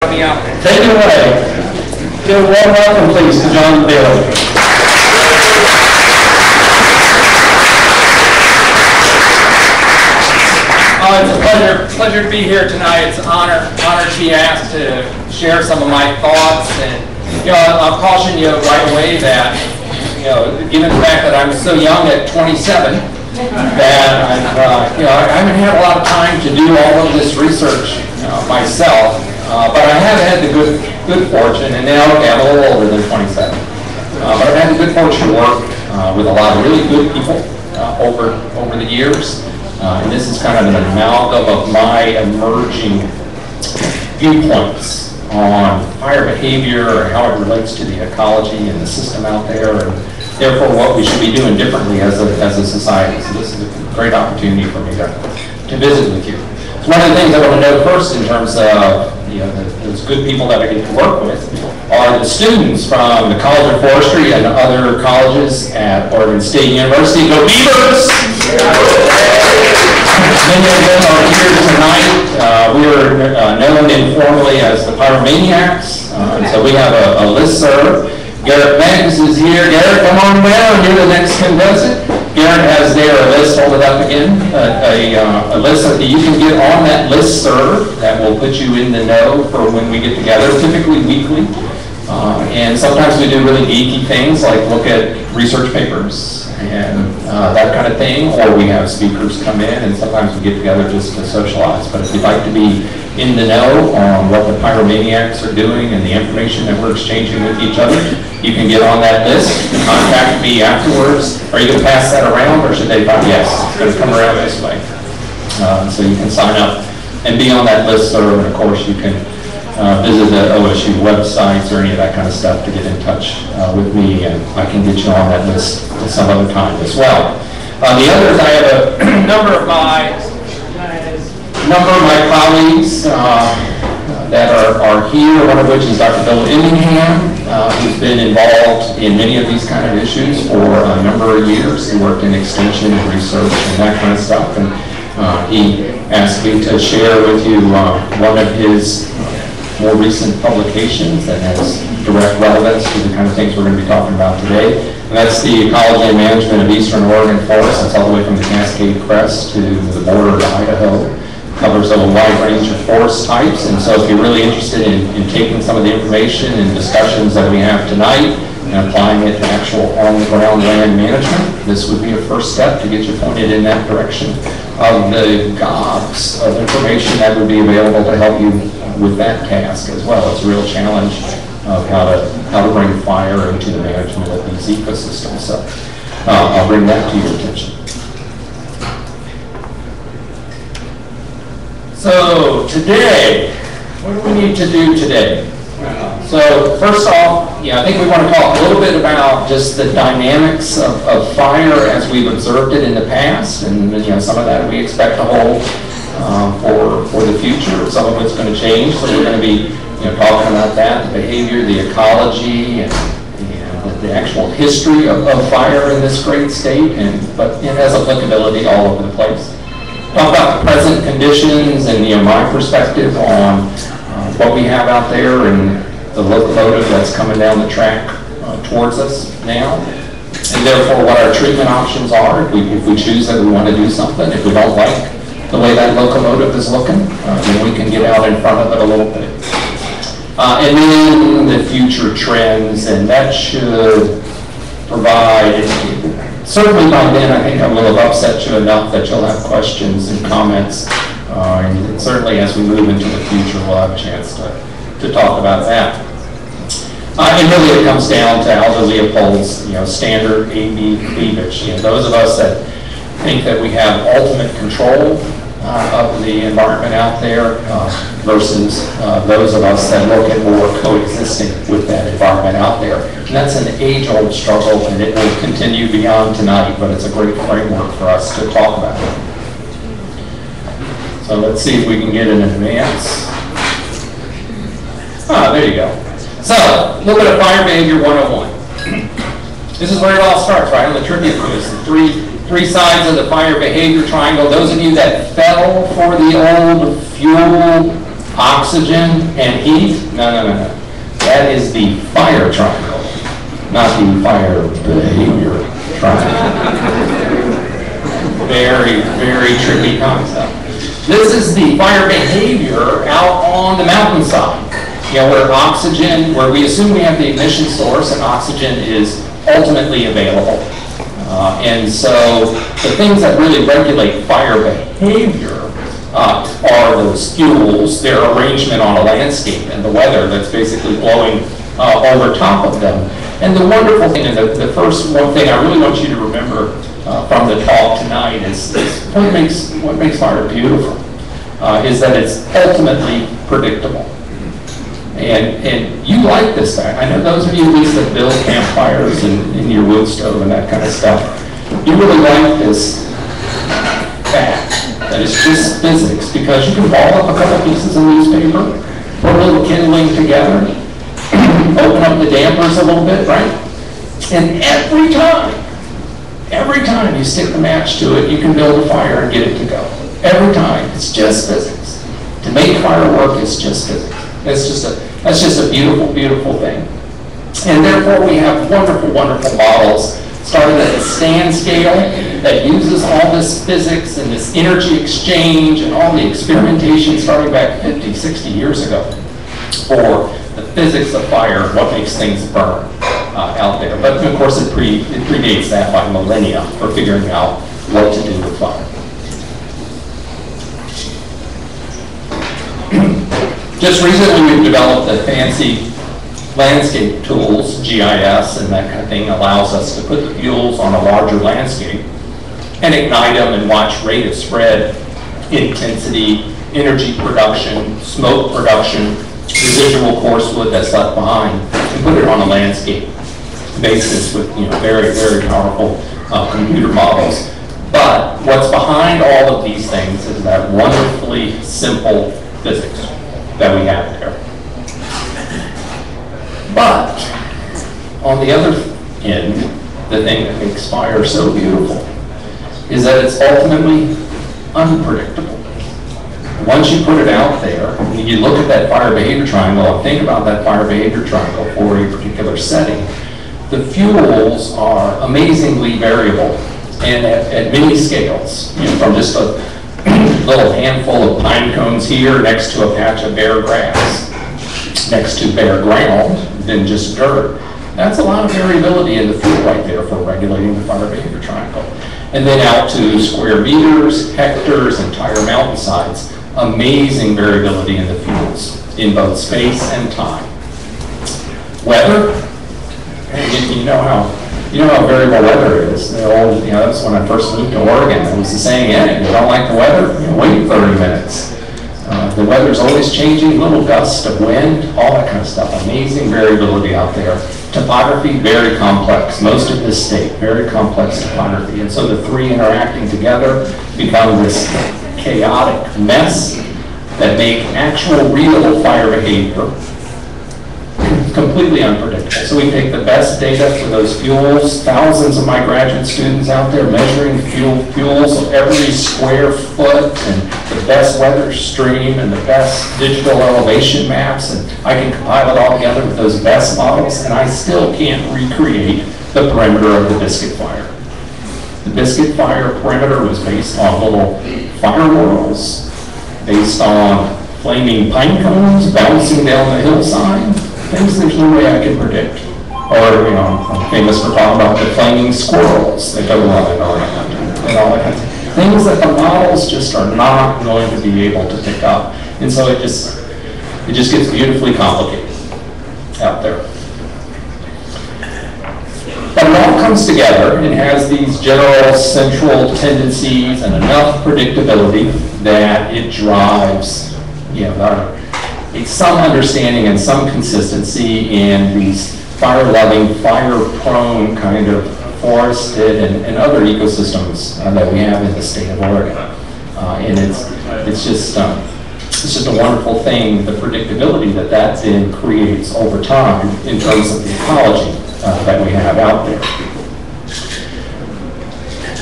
have me out there. Take it away. Give a warm welcome, please, to John Bailey. It's a pleasure to be here tonight. It's an honor to be asked to share some of my thoughts. And I'll caution you right away that given the fact that I'm so young at 27, that I haven't had a lot of time to do all of this research myself. But I have had the good fortune, and now I'm a little older than 27. But I've had the good fortune to work with a lot of really good people over the years. And this is kind of an amalgam of my emerging viewpoints on fire behavior and how it relates to the ecology and the system out there, and therefore what we should be doing differently as a society. So this is a great opportunity for me to visit with you. So one of the things I want to know first in terms of those good people that I get to work with are the students from the College of Forestry and other colleges at Oregon State University. Go Beavers! Many of them are here tonight. We are known informally as the Pyromaniacs. So we have a listserv. Garrett Banks is here. Garrett, come on down. You're the next contestant. Garrett has there a list, hold it up again, a list that you can get on that listserv that will put you in the know for when we get together, typically weekly. And sometimes we do really geeky things like look at research papers and that kind of thing, or we have speakers come in, and sometimes we get together just to socialize. But if you'd like to be in the know on what the Pyromaniacs are doing and the information that we're exchanging with each other, you can get on that list. You can contact me afterwards. Are you going to pass that around, or should they find? Yes, it's going to come around this way. So you can sign up and be on that list, and of course you can visit the OSU websites or any of that kind of stuff to get in touch with me, and I can get you on that list at some other time as well. The others, I have a number of my colleagues that are here, one of which is Dr. Bill Immingham, who's been involved in many of these kind of issues for a number of years. He worked in extension and research and that kind of stuff, and he asked me to share with you one of his more recent publications that has direct relevance to the kind of things we're going to be talking about today. And that's the Ecology and Management of Eastern Oregon Forests. That's all the way from the Cascade Crest to the border of Idaho. Covers a wide range of forest types, and so if you're really interested in taking some of the information and discussions that we have tonight and applying it to actual on-the-ground land management, this would be a first step to get you pointed in that direction of the gobs of information that would be available to help you with that task as well. It's a real challenge of how to bring fire into the management of these ecosystems. So I'll bring that to your attention. So today, what do we need to do today? So first off, I think we want to talk a little bit about just the dynamics of fire as we've observed it in the past, and some of that we expect to hold for the future. Some of it's going to change, so we're going to be talking about that, the behavior, the ecology, and the actual history of fire in this great state, but it has applicability all over the place. Talk about the present conditions and my perspective on what we have out there and the locomotive that's coming down the track towards us now, and therefore what our treatment options are if we choose that we want to do something. If we don't like the way that locomotive is looking, then we can get out in front of it a little bit. And then the future trends, and that should provide, certainly by then I think I will have upset you enough that you'll have questions and comments, and certainly as we move into the future we'll have a chance to talk about that. And really it comes down to Aldo Leopold's standard A-B cleavage. Those of us that think that we have ultimate control of the environment out there versus those of us that look at more coexisting with that environment out there. And that's an age-old struggle, and it will continue beyond tonight, but it's a great framework for us to talk about. So let's see if we can get an advance. There you go. So, a little bit of Fire Behavior 101. This is where it all starts, right? On the trivia quiz, the three sides of the fire behavior triangle. Those of you that fell for the old fuel Oxygen and heat? No, no, no, no. That is the fire triangle, not the fire behavior triangle. Very, very tricky concept. This is the fire behavior out on the mountainside. You know, where oxygen, where we assume we have the ignition source and oxygen is ultimately available. And so the things that really regulate fire behavior are those fuels, their arrangement on a landscape, and the weather that's basically blowing over top of them. And the wonderful thing, and the first one thing I really want you to remember from the talk tonight is what makes fire beautiful, is that it's ultimately predictable. And you like this fact. I know those of you at least that build campfires in your wood stove and that kind of stuff, you really like this fact that it's just physics, because you can ball up a couple pieces of newspaper, put a little kindling together, open up the dampers a little bit, right? And every time you stick the match to it, you can build a fire and get it to go. Every time. It's just physics. To make fire work is just physics. That's just a beautiful, beautiful thing. And therefore we have wonderful, wonderful models starting at the stand scale that uses all this physics and this energy exchange and all the experimentation starting back 50, 60 years ago for the physics of fire, what makes things burn out there. But of course it predates that by millennia for figuring out what to do with fire. Just recently we've developed the fancy landscape tools, GIS and that kind of thing, allows us to put the fuels on a larger landscape and ignite them and watch rate of spread, intensity, energy production, smoke production, residual coarse wood that's left behind, and put it on a landscape basis with very, very powerful computer models. But what's behind all of these things is that wonderfully simple physics that we have there. But on the other end, the thing that makes fire so beautiful is that it's ultimately unpredictable. Once you put it out there, and you look at that fire behavior triangle and think about that fire behavior triangle for a particular setting, the fuels are amazingly variable and at many scales, from just a little handful of pine cones here next to a patch of bare grass, next to bare ground, than just dirt. That's a lot of variability in the fuel right there for regulating the fire behavior triangle. And then out to square meters, hectares, entire mountainsides, amazing variability in the fuels in both space and time. Weather, you know how variable weather is. That's when I first moved to Oregon. It was the saying, if you don't like the weather, wait 30 minutes. The weather's always changing, little gusts of wind, all that kind of stuff. Amazing variability out there. Topography, very complex. Most of this state, very complex topography. And so the three interacting together become this chaotic mess that make actual real fire behavior completely unpredictable. So we take the best data for those fuels, thousands of my graduate students out there measuring fuels of every square foot and the best weather stream and the best digital elevation maps, and I can compile it all together with those best models, and I still can't recreate the perimeter of the biscuit fire. The biscuit fire perimeter was based on little fire whirls, based on flaming pine cones bouncing down the hillside, things there's no way I can predict. Or, I'm famous for talking about the flaming squirrels that go on and on and all that kind of thing. Things that the models just are not going to be able to pick up. And so it just gets beautifully complicated out there. But it all comes together and has these general central tendencies and enough predictability that it drives, some understanding and some consistency in these fire-loving, fire-prone kind of forested and other ecosystems that we have in the state of Oregon. And it's just a wonderful thing, the predictability that then creates over time in terms of the ecology that we have out there.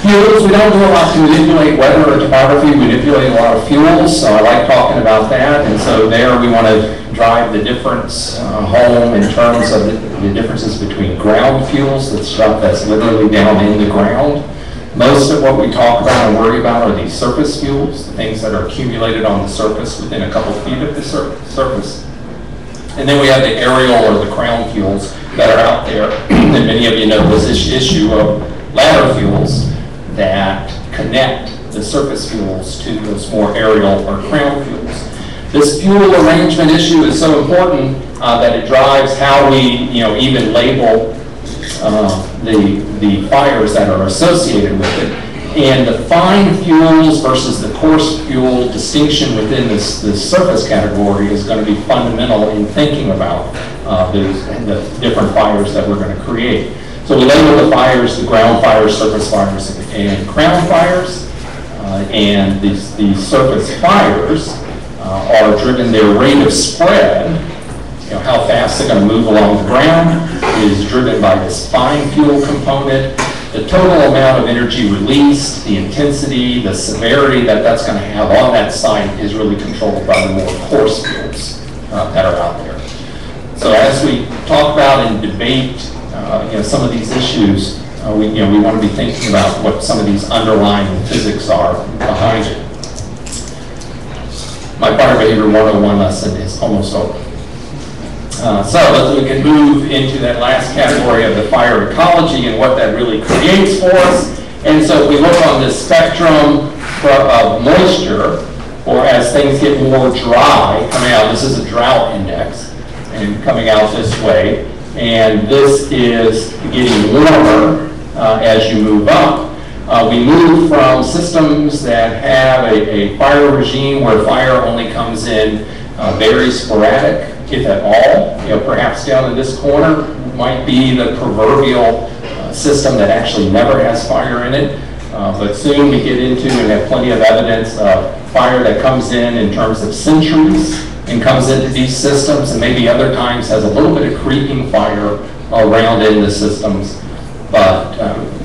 Fuels, we don't do a lot to manipulate weather or topography. We manipulate a lot of fuels, so I like talking about that. And so there we want to drive the difference home in terms of the differences between ground fuels, the stuff that's literally down in the ground. Most of what we talk about and worry about are these surface fuels, the things that are accumulated on the surface within a couple feet of the surface. And then we have the aerial or the crown fuels that are out there. And many of you know this issue of ladder fuels that connect the surface fuels to those more aerial or crown fuels. This fuel arrangement issue is so important that it drives how we, even label the fires that are associated with it. And the fine fuels versus the coarse fuel distinction within this surface category is going to be fundamental in thinking about the different fires that we're going to create. So we label the fires, the ground fires, surface fires, and crown fires. And these surface fires are driven, their rate of spread, how fast they're going to move along the ground, is driven by this fine fuel component. The total amount of energy released, the intensity, the severity that that's going to have on that site is really controlled by the more coarse fuels that are out there. So as we talk about and debate some of these issues, we want to be thinking about what some of these underlying physics are behind it. My Fire Behavior 101 lesson is almost over. So we can move into that last category of the fire ecology and what that really creates for us. And so if we look on this spectrum of moisture, or as things get more dry coming out, this is a drought index, and coming out this way, and this is getting warmer as you move up. We move from systems that have a fire regime where fire only comes in very sporadic, if at all. Perhaps down in this corner might be the proverbial system that actually never has fire in it. But soon we get into and have plenty of evidence of fire that comes in terms of centuries and comes into these systems, and maybe other times has a little bit of creeping fire around in the systems. But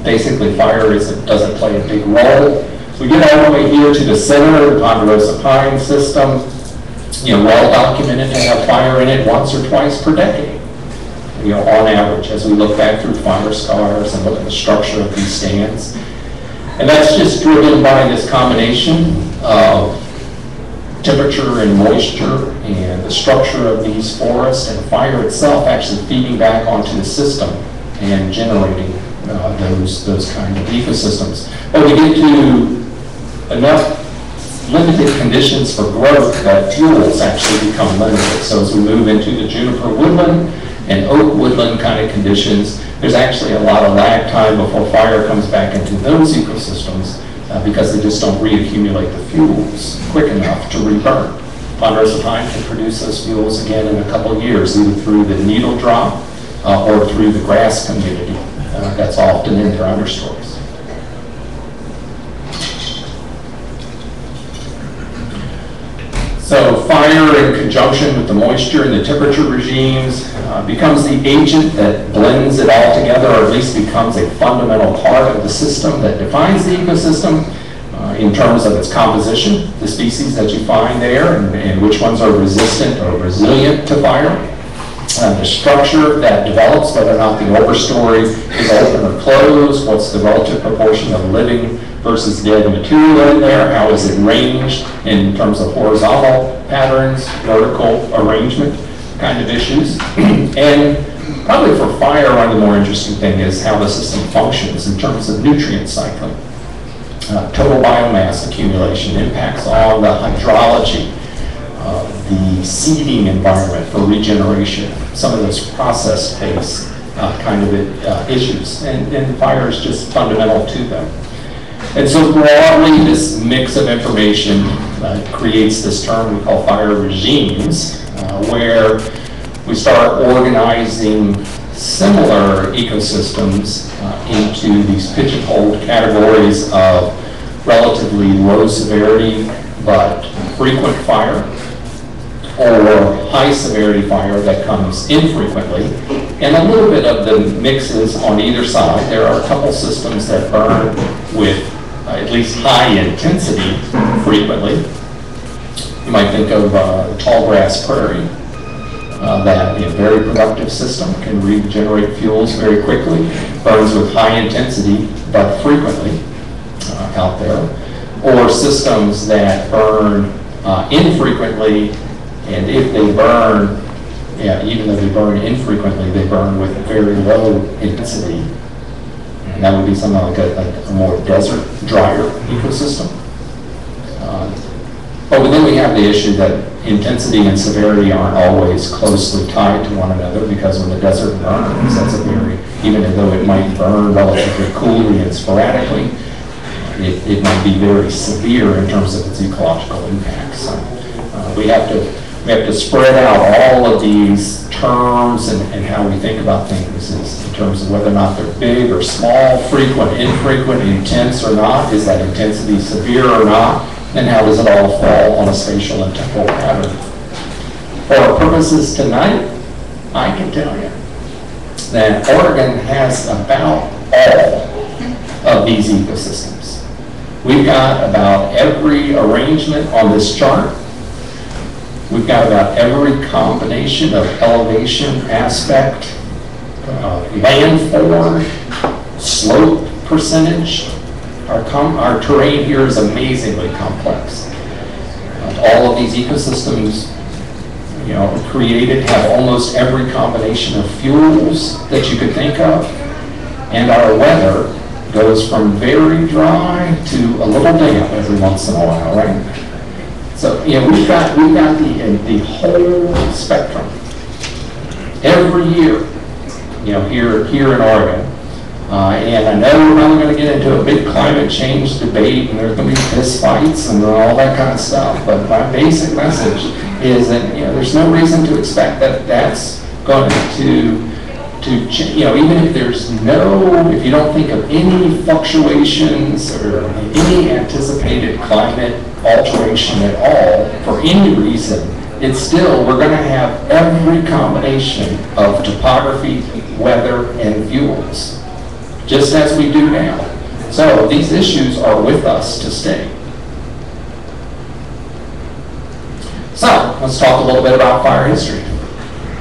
basically fire doesn't play a big role. We get all the way here to the center, the Ponderosa Pine system. Well documented to have fire in it once or twice per decade, on average, as we look back through fire scars and look at the structure of these stands. And that's just driven by this combination of temperature and moisture and the structure of these forests, and fire itself actually feeding back onto the system and generating those kind of ecosystems. But we get to enough limited conditions for growth that fuels actually become limited. So as we move into the juniper woodland and oak woodland kind of conditions, there's actually a lot of lag time before fire comes back into those ecosystems because they just don't reaccumulate the fuels quick enough to reburn. Ponderosa pine can produce those fuels again in a couple of years, either through the needle drop or through the grass community that's often in their understories. So fire in conjunction with the moisture and the temperature regimes becomes the agent that blends it all together, or at least becomes a fundamental part of the system that defines the ecosystem in terms of its composition, the species that you find there, and which ones are resistant or resilient to fire. The structure that develops, whether or not the overstory is open or closed, what's the relative proportion of living versus dead material in there, how is it ranged in terms of horizontal patterns, vertical arrangement kind of issues. And probably for fire, one of the more interesting things is how the system functions in terms of nutrient cycling. Total biomass accumulation impacts on the hydrology, the seeding environment for regeneration, some of those process-based kind of issues. And fire is just fundamental to them. And so broadly, this mix of information creates this term we call fire regimes, where we start organizing similar ecosystems into these pigeonholed categories of relatively low severity but frequent fire, or high severity fire that comes infrequently And a little bit of the mixes on either side. There are a couple systems that burn with at least high intensity frequently. You might think of tall grass prairie. That a very productive system can regenerate fuels very quickly, burns with high intensity but frequently out there, or systems that burn infrequently, and if they burn, even though they burn infrequently, they burn with very low intensity. And that would be something like a more desert, drier ecosystem. But then we have the issue that intensity and severity aren't always closely tied to one another, because when the desert burns, that's a very, even though it might burn relatively coolly and sporadically, it might be very severe in terms of its ecological impacts. So we have to spread out all of these terms and how we think about things is in terms of whether or not they're big or small, frequent, infrequent, intense or not. Is that intensity severe or not? And how does it all fall on a spatial and temporal pattern? For our purposes tonight, I can tell you that Oregon has about all of these ecosystems. We've got about every arrangement on this chart. We've got about every combination of elevation aspect, landform, slope percentage. Our terrain here is amazingly complex. All of these ecosystems, created have almost every combination of fuels that you could think of, and our weather goes from very dry to a little damp every once in a while, right? So we've got the whole spectrum every year, here in Oregon. And I know we're probably going to get into a big climate change debate, and there's going to be fist fights and all that kind of stuff. But my basic message is that there's no reason to expect that that's going to even if if you don't think of any fluctuations or any anticipated climate alteration at all for any reason, it's still, we're going to have every combination of topography, weather, and fuels, just as we do now. So these issues are with us to stay. So let's talk a little bit about fire history.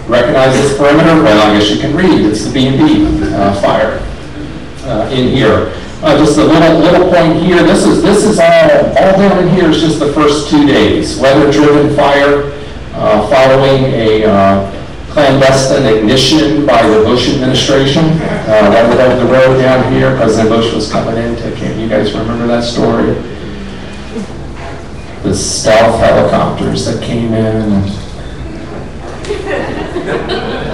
Recognize this perimeter? Well, I guess you can read. It's the B&B fire in here. Just a little point here. This is all down in here is just the first 2 days. Weather-driven fire following a clandestine ignition by the Bush administration. Right over the road down here, President Bush was coming in to camp. You guys remember that story? The stealth helicopters that came in.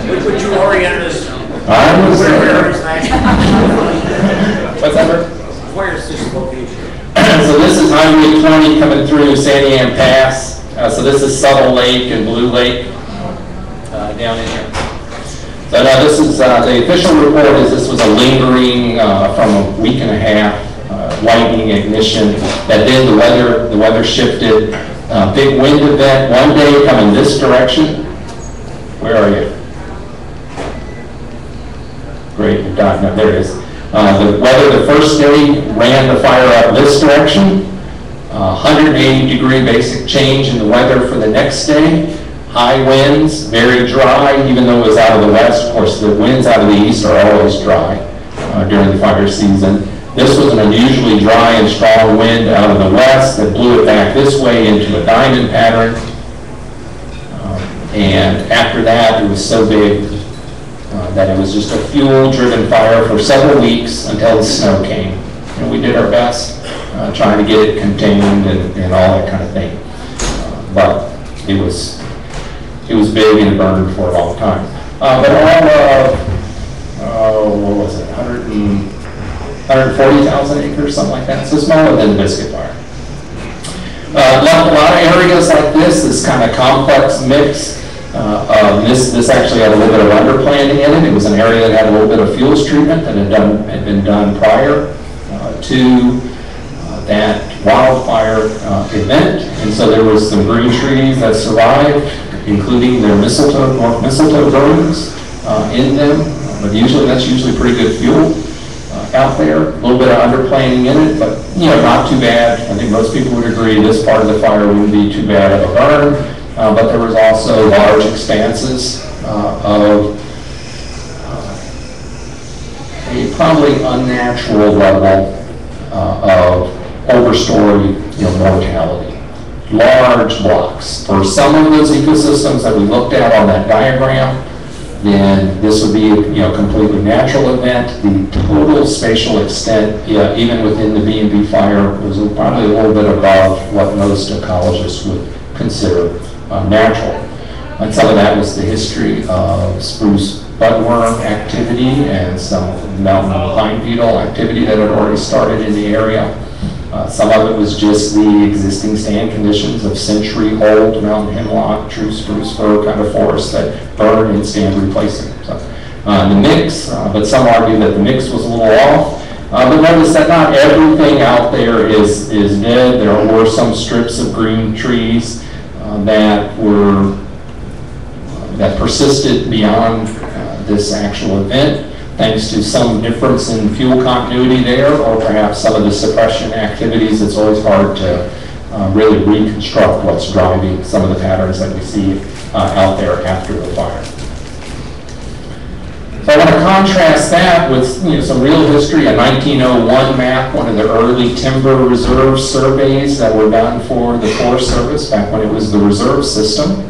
Would you orient us? I was there. What's that? Where is this location? So this is Highway 20 coming through Sandy Ann Pass. So this is Subtle Lake and Blue Lake down in here. So now this is the official report is this was a lingering from a week and a half lightning ignition. That then the weather shifted. Big wind event one day coming this direction. Where are you? Great, you've got no, there it is. The weather the first day ran the fire up this direction. 180-degree basic change in the weather for the next day. High winds, very dry, even though it was out of the west. Of course, the winds out of the east are always dry during the fire season. This was an unusually dry and strong wind out of the west that blew it back this way into a diamond pattern. And after that, it was so big that it was just a fuel-driven fire for several weeks until the snow came. And we did our best trying to get it contained and all that kind of thing. But it was big and it burned for a long time. But all of, what was it, 140,000 acres, something like that. So smaller than the Biscuit Fire. A lot of areas like this kind of complex mix. This actually had a little bit of underplanting in it. It was an area that had a little bit of fuels treatment that had been done prior to that wildfire event. And so there was some green trees that survived, including their north mistletoe burns in them, but that's usually pretty good fuel out there. A little bit of underplanting in it, but not too bad. I think most people would agree this part of the fire wouldn't be too bad of a burn, but there was also large expanses of a probably unnatural level of overstory mortality. Large blocks. For some of those ecosystems that we looked at on that diagram, then this would be a completely natural event. The total spatial extent, even within the B&B fire, was probably a little bit above what most ecologists would consider natural. And some of that was the history of spruce budworm activity and some mountain pine beetle activity that had already started in the area. Some of it was just the existing stand conditions of century-old mountain hemlock, true spruce fir kind of forest that burn and stand replacing. So, the mix, but some argue that the mix was a little off. But notice that not everything out there is dead. There were some strips of green trees that persisted beyond this actual event, thanks to some difference in fuel continuity there, or perhaps some of the suppression activities. It's always hard to really reconstruct what's driving some of the patterns that we see out there after the fire. So I want to contrast that with some real history. A 1901 map, one of the early timber reserve surveys that were done for the Forest Service back when it was the reserve system.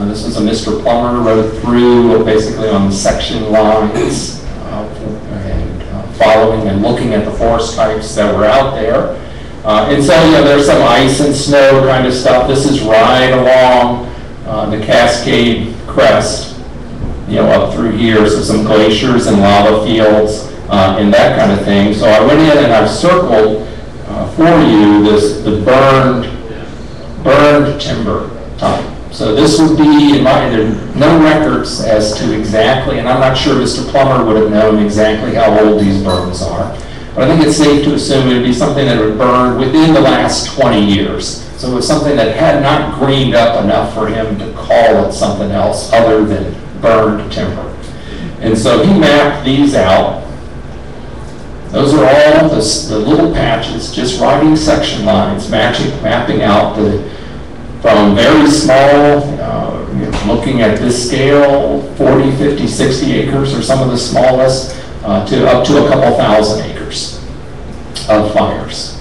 This was a Mr. Plummer wrote through basically on the section lines and following and looking at the forest types that were out there. And so there's some ice and snow kind of stuff. This is right along the Cascade crest, up through here. So some glaciers and lava fields and that kind of thing. So I went in and I've circled for you the burned timber type. So this would be, there are no records as to exactly, and I'm not sure Mr. Plummer would have known exactly how old these burns are, but I think it's safe to assume it would be something that would burn within the last 20 years. So it was something that had not greened up enough for him to call it something else other than burned timber. And so he mapped these out. Those are all the little patches, just writing section lines, mapping out from very small, looking at this scale, 40, 50, 60 acres, or some of the smallest, to up to a couple thousand acres of fires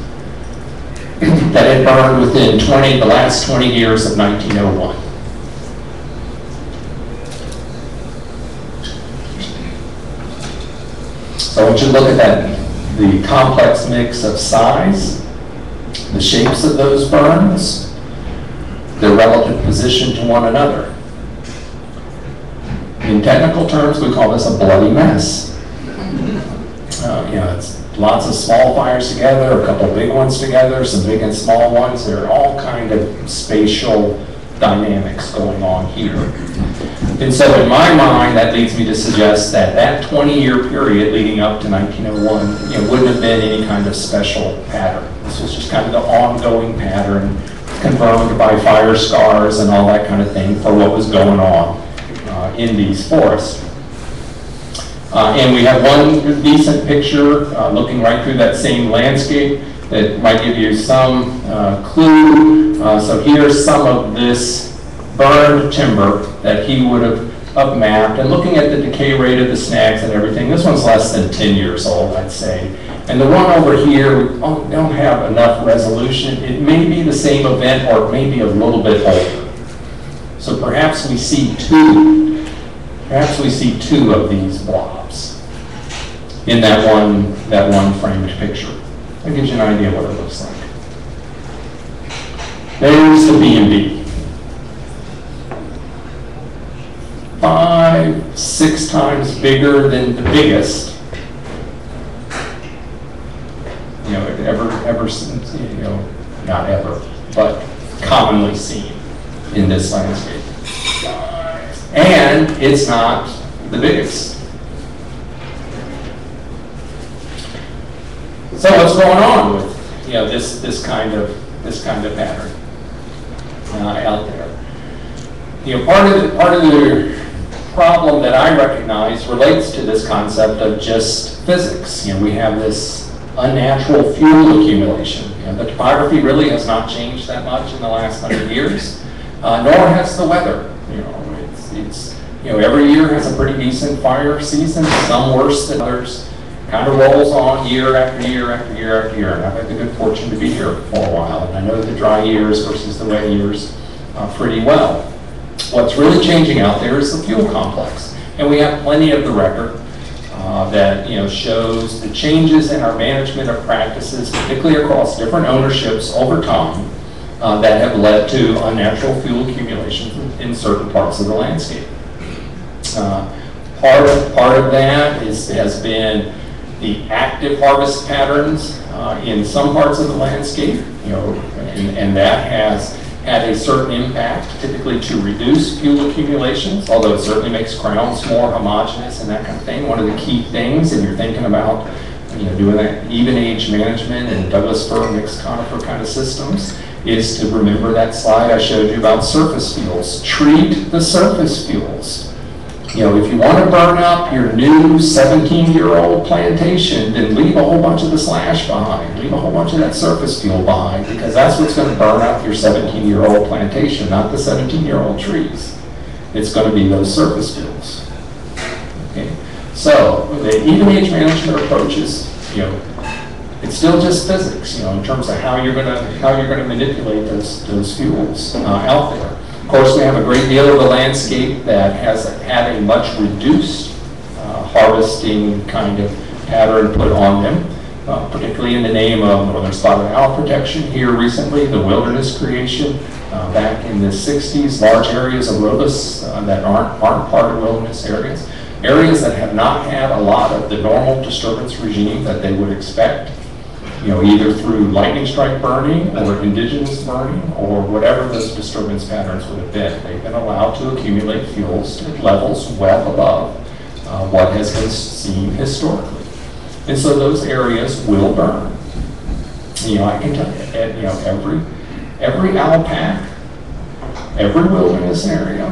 that had burned within the last 20 years of 1901. So I want you to look at that, the complex mix of size, the shapes of those burns, their relative position to one another. In technical terms, we call this a bloody mess. It's lots of small fires together, a couple big ones together, some big and small ones. There are all kind of spatial dynamics going on here. And so in my mind, that leads me to suggest that 20-year period leading up to 1901 wouldn't have been any kind of special pattern. This was just kind of the ongoing pattern confirmed by fire scars and all that kind of thing for what was going on in these forests. And we have one decent picture looking right through that same landscape that might give you some clue. So here's some of this burned timber that he would have mapped, and looking at the decay rate of the snags and everything. This one's less than 10 years old, I'd say. And the one over here, we don't have enough resolution. It may be the same event, or it may be a little bit older. So perhaps we see two of these blobs in that one framed picture. That gives you an idea what it looks like. There's the B&B. 5, 6 times bigger than the biggest. Ever since, not ever, but commonly seen in this landscape. And it's not the biggest. So what's going on with this kind of pattern out there? Part of the problem that I recognize relates to this concept of just physics. We have this unnatural fuel accumulation. The topography really has not changed that much in the last 100 years, nor has the weather. Every year has a pretty decent fire season, some worse than others. Kind of rolls on year after year after year after year. And I've had the good fortune to be here for a while, and I know the dry years versus the wet years pretty well. What's really changing out there is the fuel complex, and we have plenty of the record that shows the changes in our management of practices, particularly across different ownerships over time, that have led to unnatural fuel accumulation in certain parts of the landscape. Part of that has been the active harvest patterns in some parts of the landscape, and that has had a certain impact, typically to reduce fuel accumulations, although it certainly makes grounds more homogeneous and that kind of thing. One of the key things, and you're thinking about doing that even age management and Douglas fir mixed conifer kind of systems, is to remember that slide I showed you about surface fuels. Treat the surface fuels. If you want to burn up your new 17-year-old plantation, then leave a whole bunch of the slash behind. Leave a whole bunch of that surface fuel behind, because that's what's going to burn up your 17-year-old plantation, not the 17-year-old trees. It's going to be those surface fuels. Okay? So the even age management approaches, it's still just physics, in terms of how you're going to manipulate those fuels out there. Of course, we have a great deal of the landscape that has had a much reduced harvesting kind of pattern put on them, particularly in the name of northern spotted owl protection. Here recently, the wilderness creation back in the 60s, large areas of rhodus that aren't part of wilderness areas that have not had a lot of the normal disturbance regime that they would expect. Either through lightning strike burning or indigenous burning or whatever those disturbance patterns would have been. They've been allowed to accumulate fuels to levels well above what has been seen historically. And so those areas will burn. I can tell you, every owl pack, every wilderness area,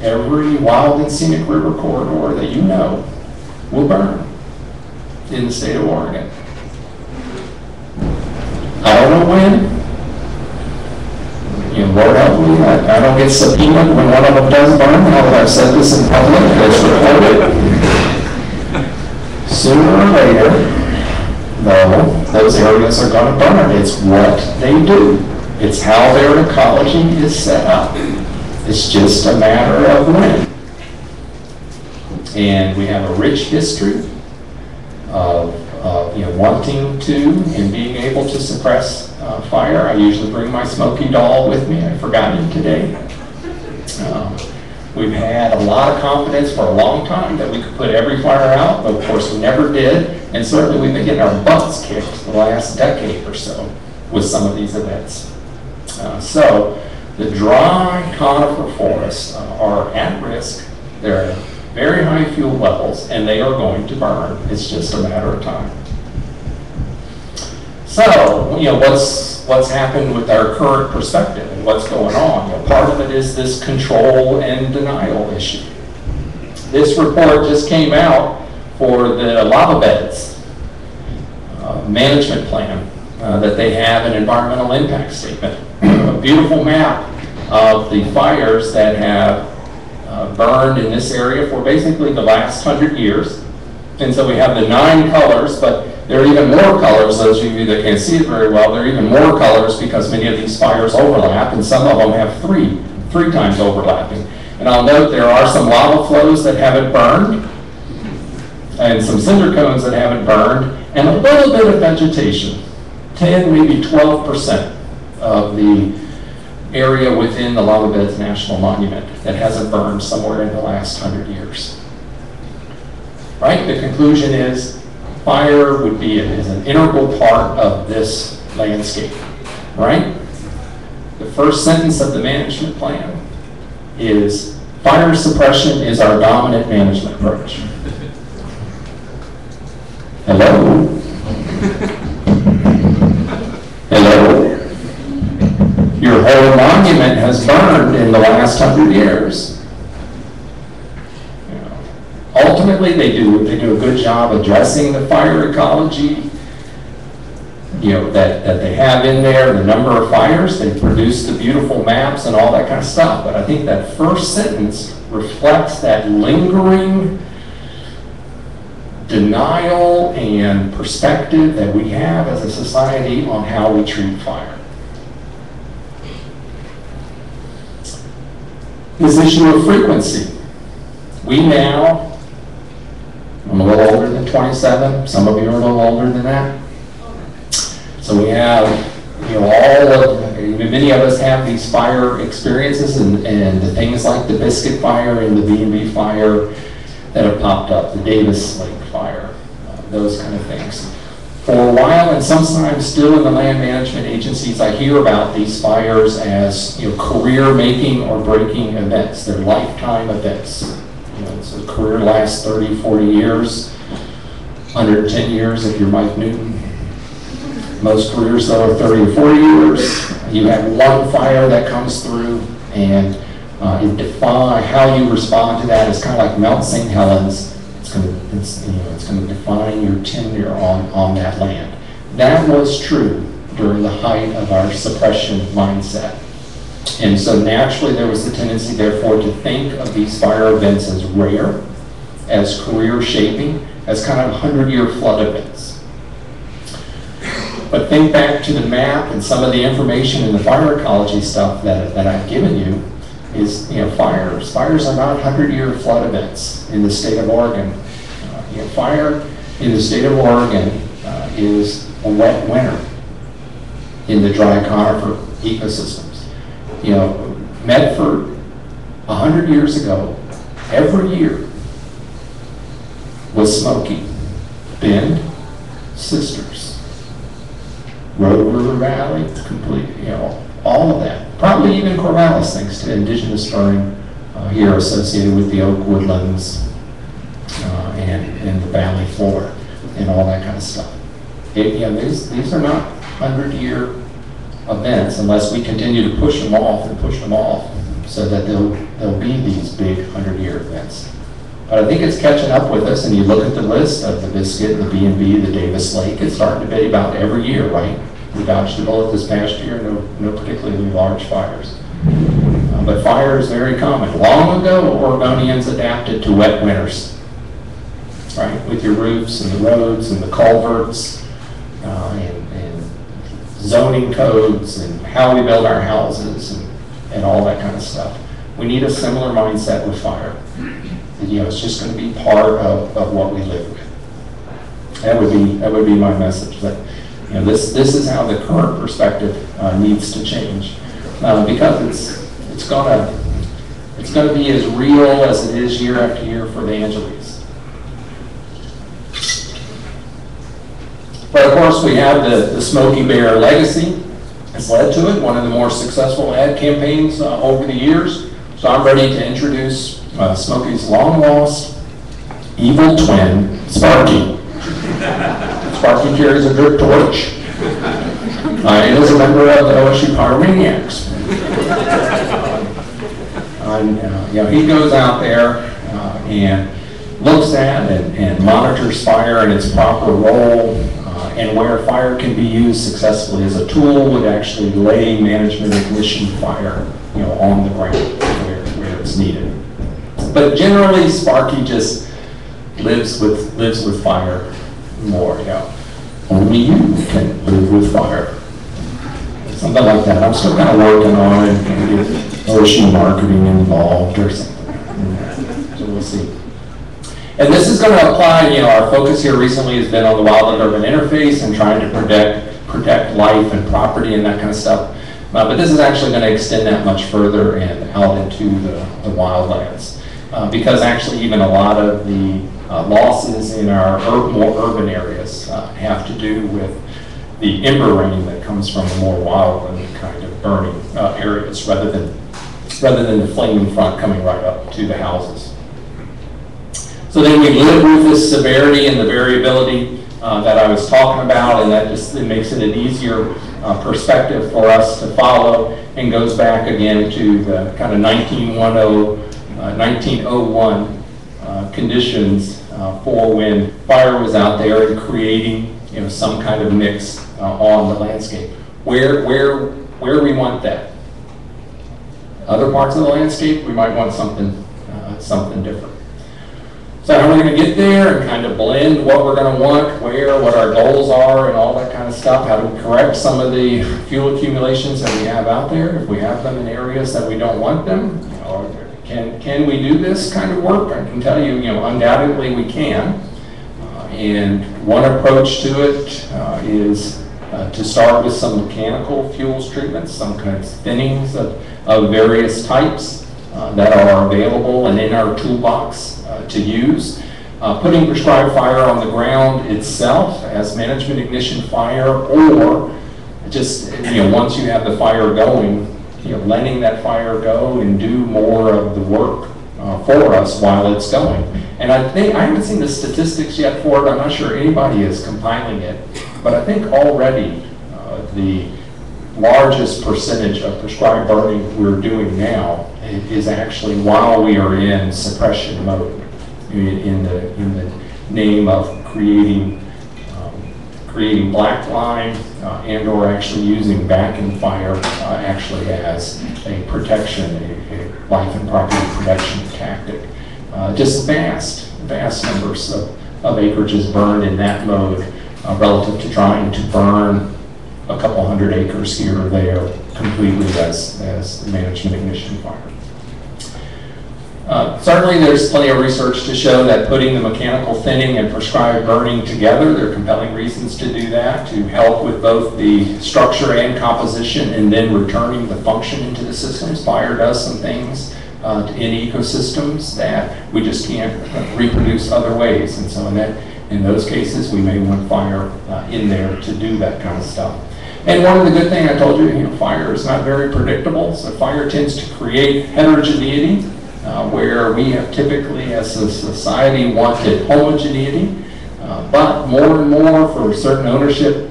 every wild and scenic river corridor that will burn in the state of Oregon. I don't know when. Lord help me, I don't get subpoenaed when one of them does burn. Now that I've said this in public, it's recorded. Sooner or later, though, those areas are going to burn. It's what they do. It's how their ecology is set up. It's just a matter of when. And we have a rich history of wanting to and being able to suppress fire. I usually bring my smoky doll with me. I forgot him today. We've had a lot of confidence for a long time that we could put every fire out, but of course we never did. And certainly we've been getting our butts kicked the last decade or so with some of these events. So the dry conifer forests are at risk. They're at very high fuel levels, and they are going to burn. It's just a matter of time. So, what's happened with our current perspective and what's going on? Part of it is this control and denial issue. This report just came out for the lava beds management plan that they have an environmental impact statement. A beautiful map of the fires that have burned in this area for basically the last 100 years. And so we have the 9 colors, but there are even more colors. Those of you that can't see it very well, there are even more colors because many of these fires overlap, and some of them have three times overlapping. And I'll note there are some lava flows that haven't burned, and some cinder cones that haven't burned, and a little bit of vegetation, 10, maybe 12% of the area within the Lava Beds National Monument that hasn't burned somewhere in the last 100 years. Right? The conclusion is fire would be is an integral part of this landscape. Right? The first sentence of the management plan is fire suppression is our dominant management approach. Hello? Hello? Your whole monument has burned in the last 100 years. ultimately, they do a good job addressing the fire ecology, that they have in there, the number of fires. They produce the beautiful maps and all that kind of stuff. But I think that first sentence reflects that lingering denial and perspective that we have as a society on how we treat fire. This issue of frequency. We now, I'm a little older than 27, some of you are a little older than that. So we have, many of us have these fire experiences and the things like the Biscuit fire and the B&B fire that have popped up, the Davis Lake fire, those kind of things. For a while, and sometimes still in the land management agencies, I hear about these fires as career-making or breaking events. They're lifetime events. So a career lasts 30, 40 years, 110 years if you're Mike Newton. Most careers, though, are 30 or 40 years. You have one fire that comes through, and how you respond to that is kind of like Mount St. Helens. It's going to define your tenure on that land. That was true during the height of our suppression mindset. And so naturally there was the tendency, therefore, to think of these fire events as rare, as career shaping, as kind of 100-year flood events. But think back to the map and some of the information in the fire ecology stuff that I've given you is, fires are not 100-year flood events in the state of Oregon. Fire in the state of Oregon is a wet winter in the dry conifer ecosystems. Medford, 100 years ago, every year was smoky. Bend, Sisters, Road River Valley, complete, all of that. Probably even Corvallis, thanks to indigenous burning here associated with the oak woodlands and the valley floor and all that kind of stuff. These are not 100-year events unless we continue to push them off so that there'll be these big 100-year events. But I think it's catching up with us, and you look at the list of the Biscuit, the B&B, the Davis Lake, it's starting to be about every year, right? We dodged the bullet this past year, no particularly large fires. But fire is very common. Long ago, Oregonians adapted to wet winters, right? With your roofs and the roads and the culverts and zoning codes and how we build our houses and all that kind of stuff. We need a similar mindset with fire. It's just going to be part of what we live with. That would be my message. That this is how the current perspective needs to change, because it's going to be as real as it is year after year for the Angeles. But of course, we have the Smokey Bear legacy. It's led to it, one of the more successful ad campaigns over the years. So I'm ready to introduce Smokey's long-lost evil twin, Sparky. Sparky carries a drip torch. He is a member of the OSU Pyromaniacs. He goes out there and looks at and monitors fire in its proper role, and where fire can be used successfully as a tool would actually lay management ignition fire on the ground where it's needed. But generally, Sparky just lives with fire more. Only you can live with fire. Something like that. I'm still kind of working on it and get OSU marketing involved or something. So we'll see. And this is going to apply, our focus here recently has been on the wildland-urban interface and trying to protect life and property and that kind of stuff. But this is actually going to extend that much further and out into the wildlands. Because actually even a lot of the losses in our more urban areas have to do with the ember rain that comes from the more wildland kind of burning areas rather than the flaming front coming right up to the houses. So then we live with this severity and the variability that I was talking about, and that just makes it an easier perspective for us to follow, and goes back again to the kind of 1901 conditions for when fire was out there and creating, some kind of mix on the landscape. Where we want that. Other parts of the landscape, we might want something different. So how are we going to get there and kind of blend what we're going to want, what our goals are, and all that kind of stuff? How do we correct some of the fuel accumulations that we have out there if we have them in areas that we don't want them? Can we do this kind of work? I can tell you, undoubtedly we can. And one approach to it is to start with some mechanical fuels treatments, some kinds of thinnings of various types that are available and in our toolbox to use. Putting prescribed fire on the ground itself as management ignition fire, or just once you have the fire going, letting that fire go and do more of the work for us while it's going. And I haven't seen the statistics yet for it. I'm not sure anybody is compiling it, but I think already the largest percentage of prescribed burning we're doing now is actually while we are in suppression mode, in the name of creating black line and or actually using backing fire actually as a protection, a life and property protection tactic. Just vast numbers of acreages burned in that mode relative to trying to burn a couple hundred acres here or there completely as management ignition fire. Certainly there's plenty of research to show that putting the mechanical thinning and prescribed burning together, there are compelling reasons to do that, to help with both the structure and composition and then returning the function into the systems. Fire does some things in ecosystems that we just can't reproduce other ways. And so in those cases, we may want fire in there to do that kind of stuff. And one of the good things I told you, fire is not very predictable. So fire tends to create heterogeneity, where we have typically, as a society, wanted homogeneity. But more and more for certain ownership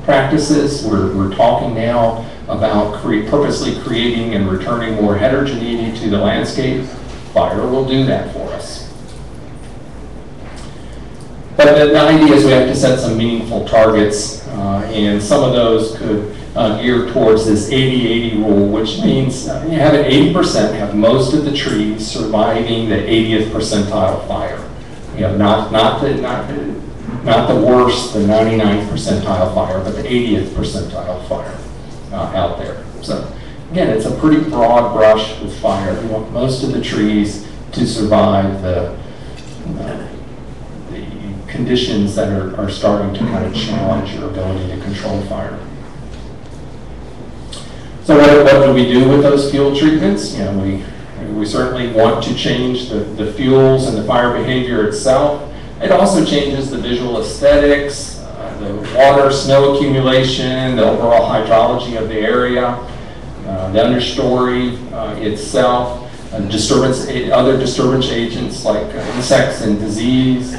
practices, we're talking now about purposely creating and returning more heterogeneity to the landscape. Fire will do that for us. But the idea is we have to set some meaningful targets, and some of those could gear towards this 80-80 rule, which means you have an 80%, have most of the trees surviving the 80th percentile fire. Not the worst, the 99th percentile fire, but the 80th percentile fire out there. So again, it's a pretty broad brush with fire. We want most of the trees to survive the conditions that are starting to kind of challenge your ability to control fire. So what do we do with those fuel treatments? We certainly want to change the fuels and the fire behavior itself. It also changes the visual aesthetics, the water, snow accumulation, the overall hydrology of the area, the understory itself, other disturbance agents like insects and disease.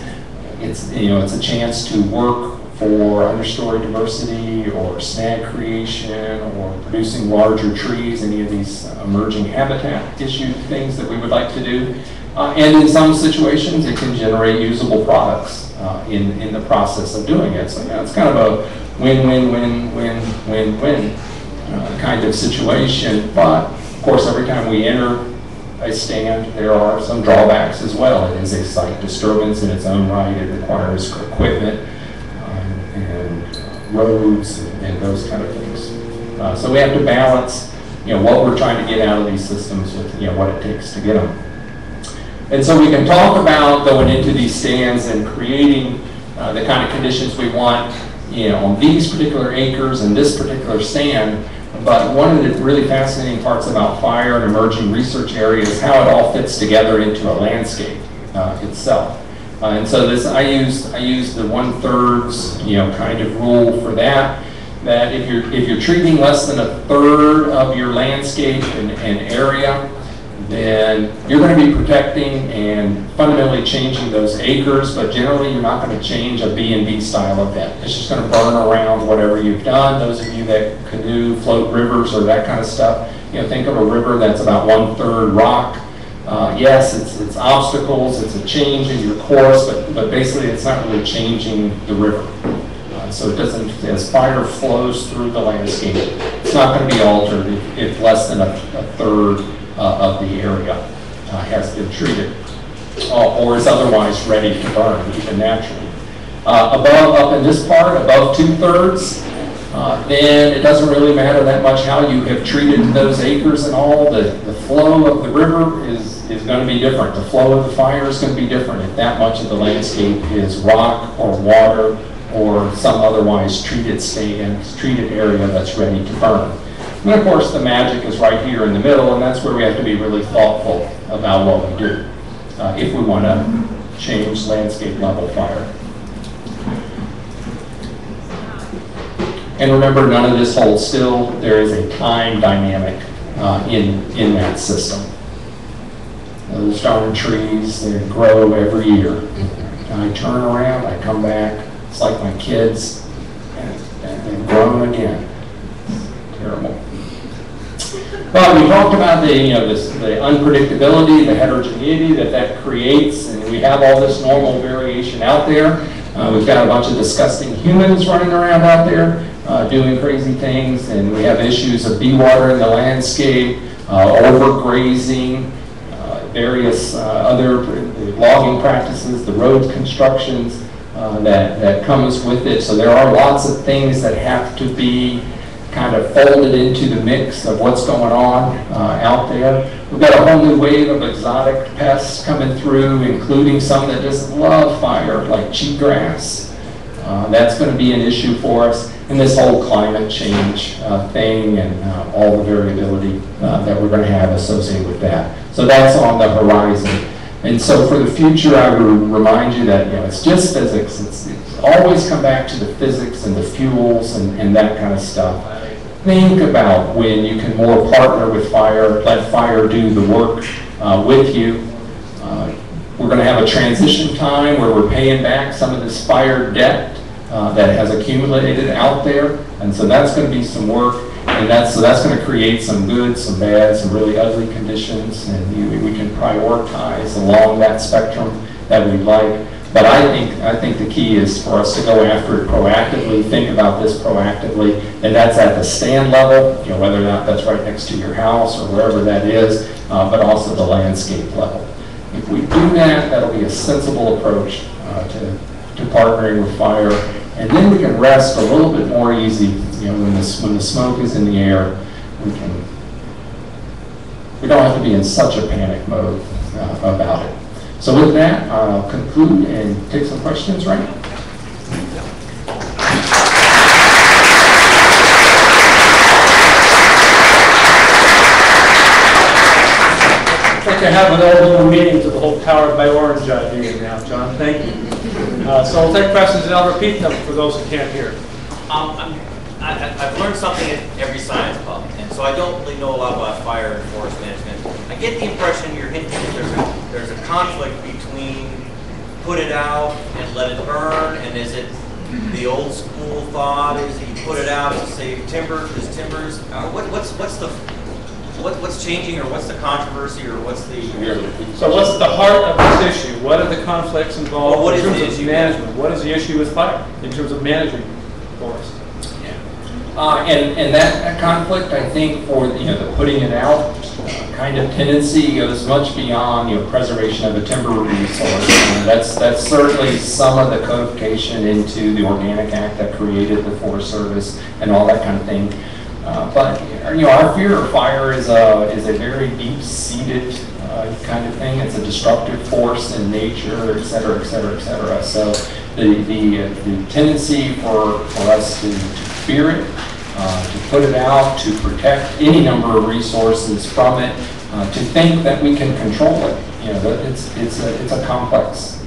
It's a chance to work for understory diversity or snag creation or producing larger trees, any of these emerging habitat issue things that we would like to do. And in some situations, it can generate usable products in the process of doing it. So it's kind of a win-win-win-win-win-win kind of situation. But of course, every time we enter a stand, there are some drawbacks as well. It is a site disturbance in its own right. It requires equipment and roads and those kind of things. So we have to balance, what we're trying to get out of these systems with, what it takes to get them. And so we can talk about going into these stands and creating the kind of conditions we want, on these particular acres and this particular stand. But one of the really fascinating parts about fire and emerging research areas is how it all fits together into a landscape itself. And so I use the 1/3 kind of rule for that. That if you're treating less than 1/3 of your landscape and area, then you're going to be protecting and fundamentally changing those acres, but generally you're not going to change a B&B style event. It's just going to burn around whatever you've done. Those of you that canoe, float rivers or that kind of stuff, think of a river that's about 1/3 rock, Yes, it's obstacles, it's a change in your course, but basically it's not really changing the river. So it doesn't, as fire flows through the landscape, it's not going to be altered if less than a third of the area has been treated or is otherwise ready to burn, even naturally. Up in this part, above 2/3, then it doesn't really matter that much how you have treated those acres and all. The flow of the river is going to be different. The flow of the fire is going to be different if that much of the landscape is rock or water or some otherwise treated area that's ready to burn. And of course, the magic is right here in the middle, and that's where we have to be really thoughtful about what we do if we want to change landscape level fire. And remember, none of this holds still. There is a time dynamic in that system. Those darn trees, they grow every year. I turn around, I come back, it's like my kids, and they've grown again. Terrible. Well, we talked about the unpredictability, the heterogeneity that creates, and we have all this normal variation out there. We've got a bunch of disgusting humans running around out there doing crazy things, and we have issues of dewatering the landscape, overgrazing, various other logging practices, the road constructions that comes with it. So there are lots of things that have to be kind of folded into the mix of what's going on out there. We've got a whole new wave of exotic pests coming through, including some that just love fire, like cheatgrass. That's going to be an issue for us. And this whole climate change thing and all the variability that we're going to have associated with that. So that's on the horizon. And so for the future, I would remind you that it's just physics. It's always come back to the physics and the fuels and that kind of stuff. Think about when you can more partner with fire, let fire do the work with you. We're going to have a transition time where we're paying back some of this fire debt that has accumulated out there, and so that's going to be some work, and that's going to create some good, some bad, some really ugly conditions, and we can prioritize along that spectrum that we'd like. But I think the key is for us to go after it proactively, think about this proactively, and that's at the stand level, whether or not that's right next to your house or wherever that is, but also the landscape level. If we do that, that'll be a sensible approach to partnering with fire, and then we can rest a little bit more easy. When the smoke is in the air, we don't have to be in such a panic mode about it. So with that, I'll conclude and take some questions, right? I'd like to have an old meeting to the whole powered by orange idea now, John. Thank you. So we'll take questions and I'll repeat them for those who can't hear. I've learned something at every science pub, and so I don't really know a lot about fire and forest management. I get the impression you're hinting that there's a conflict between put it out and let it burn, and is it the old school thought is that you put it out to save timber, because timbers, what's changing, or what's the controversy, or what's the... So what's the heart of this issue? What are the conflicts involved Well, in terms of management? What is the issue with fire in terms of managing forest? And that conflict, I think, for the putting it out kind of tendency goes much beyond preservation of a timber resource. That's certainly some of the codification into the Organic Act that created the Forest Service and all that kind of thing. But our fear of fire is a very deep-seated kind of thing. It's a destructive force in nature, et cetera, et cetera, et cetera. So the tendency for us to fear it, to put it out, to protect any number of resources from it, to think that we can control it. It's a complex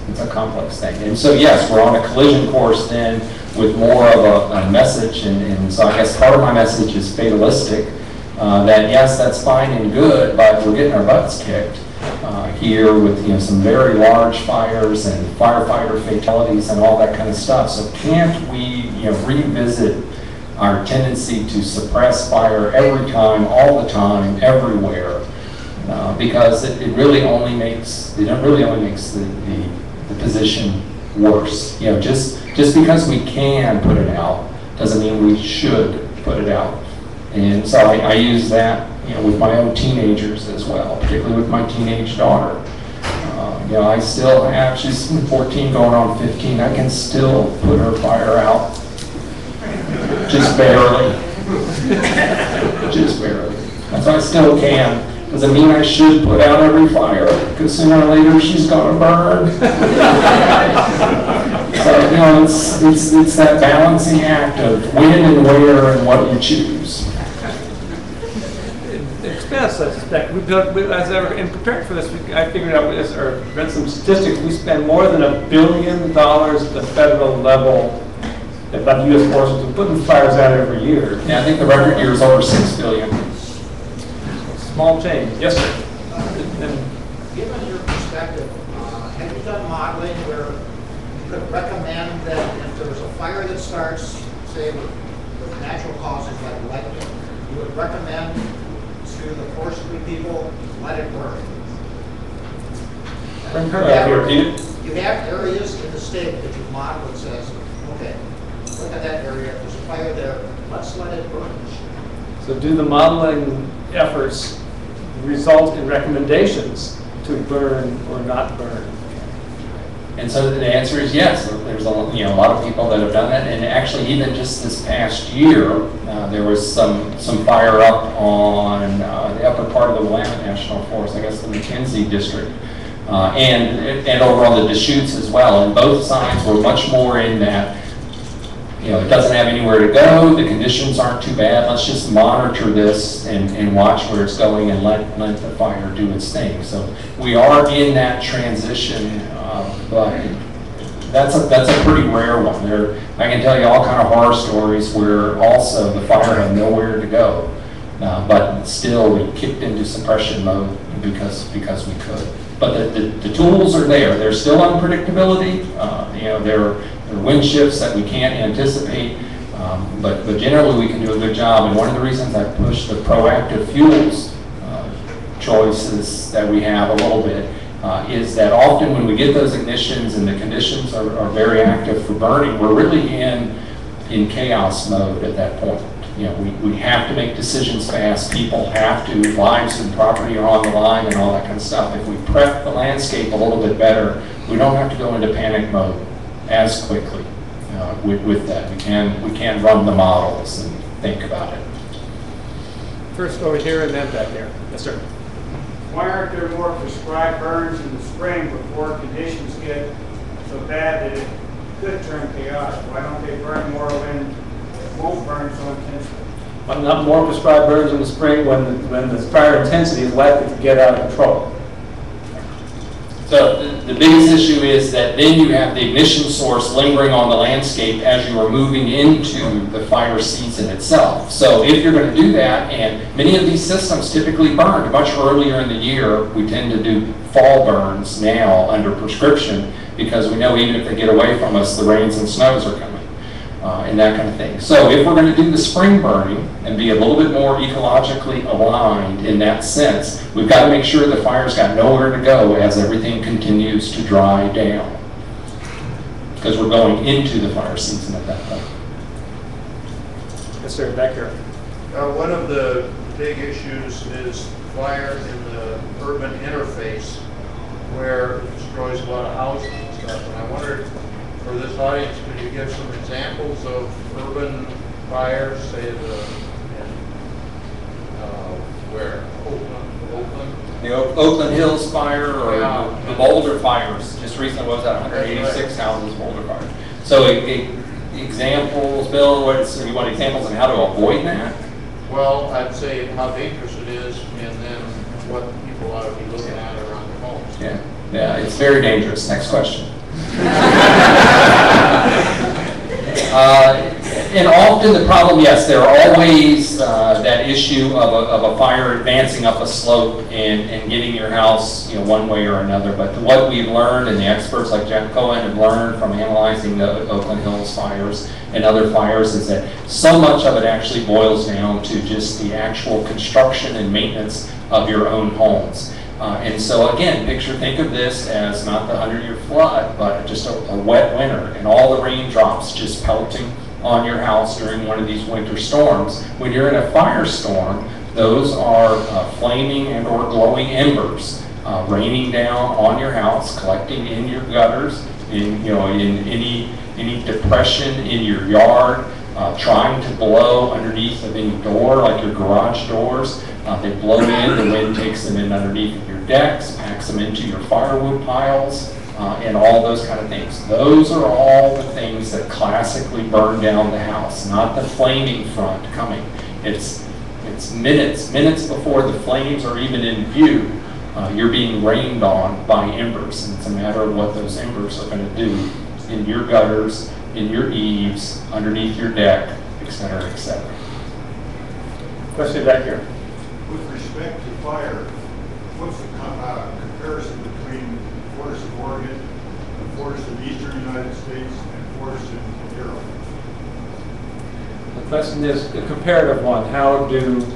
thing. And so yes, we're on a collision course then with more of a message, and so I guess part of my message is fatalistic, that yes, that's fine and good, but we're getting our butts kicked here with some very large fires and firefighter fatalities and all that kind of stuff. So can't we revisit our tendency to suppress fire every time, all the time, everywhere, because it really only makes the position worse. You know, just because we can put it out doesn't mean we should put it out. And so I use that, you know, with my own teenagers as well, particularly with my teenage daughter. You know, I still have, she's 14 going on 15, I can still put her fire out. Just barely. Just barely. And so I still can. Doesn't mean I should put out every fire, because sooner or later she's going to burn. So, you know, it's that balancing act of when and where and what you choose. Expense, I suspect. In preparing for this, I figured out, or read some statistics, we spend more than $1 billion at the federal level by the U.S. forces to putting fires out every year. Yeah, I think the record year is over $6 billion. Small change. Yes, sir. Given your perspective, have you done modeling where you could recommend that if there's a fire that starts, say, with natural causes like lightning, you would recommend to the forestry people, let it burn? You have areas in the state that you model that says, okay, look at that area, there's a fire there, let's let it burn. So do the modeling efforts result in recommendations to burn or not burn? And so the answer is yes. There's a lot of people that have done that, and actually even just this past year, there was some fire up on the upper part of the Willamette National Forest, I guess the McKenzie district, and over on the Deschutes as well. And both sides were much more in that, you know, it doesn't have anywhere to go, the conditions aren't too bad, let's just monitor this and watch where it's going and let the fire do its thing. So we are in that transition, but that's a pretty rare one. I can tell you all kind of horror stories where also the fire had nowhere to go, but still we kicked into suppression mode because we could. But the tools are there. There's still unpredictability. You know, there are wind shifts that we can't anticipate, but generally we can do a good job. And one of the reasons I push the proactive fuels choices that we have a little bit is that often when we get those ignitions and the conditions are very active for burning, we're really in chaos mode at that point. You know, we have to make decisions fast. People have to, lives and property are on the line and all that kind of stuff. If we prep the landscape a little bit better, we don't have to go into panic mode as quickly with that. We can run the models and think about it. First over here and then back there. Yes, sir. Why aren't there more prescribed burns in the spring before conditions get so bad that it could turn chaotic? Why don't they burn more when it won't burn so intensely? Why not more prescribed burns in the spring when the fire intensity is likely to get out of control? So the biggest issue is that then you have the ignition source lingering on the landscape as you are moving into the fire season itself. So if you're going to do that, and many of these systems typically burned much earlier in the year, we tend to do fall burns now under prescription because we know even if they get away from us, the rains and snows are coming. And that kind of thing. So if we're going to do the spring burning and be a little bit more ecologically aligned in that sense, we've got to make sure the fire's got nowhere to go as everything continues to dry down. Because we're going into the fire season at that point. Yes, sir, back here. One of the big issues is fire in the urban interface where it destroys a lot of houses and stuff. And I wondered, for this audience, could you give some examples of urban fires, say where? Oakland? The Oakland Hills fire or the Boulder fires. Just recently, what was that, 186 houses Boulder fire. So examples, Bill, you want examples on how to avoid that? Well, I'd say how dangerous it is and then what people ought to be looking at around their homes. Yeah, it's very dangerous. Next question. And often the problem, yes, there are always that issue of a fire advancing up a slope and getting your house, one way or another. But what we've learned, and the experts like Jack Cohen have learned from analyzing the Oakland Hills fires and other fires, is that so much of it actually boils down to just the actual construction and maintenance of your own homes. And so again, think of this as not the 100-year flood, but just a wet winter and all the raindrops just pelting on your house during one of these winter storms. When you're in a firestorm, those are flaming and or glowing embers raining down on your house, collecting in your gutters, in any depression in your yard, trying to blow underneath of any door, like your garage doors. They blow in, the wind takes them in underneath of your decks, packs them into your firewood piles, and all those kind of things. Those are all the things that classically burn down the house, not the flaming front coming. It's minutes before the flames are even in view. You're being rained on by embers, and it's a matter of what those embers are going to do in your gutters, in your eaves, underneath your deck, etc., etc. Question back here. With respect to fire, what's the comparison between forests of Oregon, the forests of the eastern United States, and forests in Europe? The question is a comparative one. How do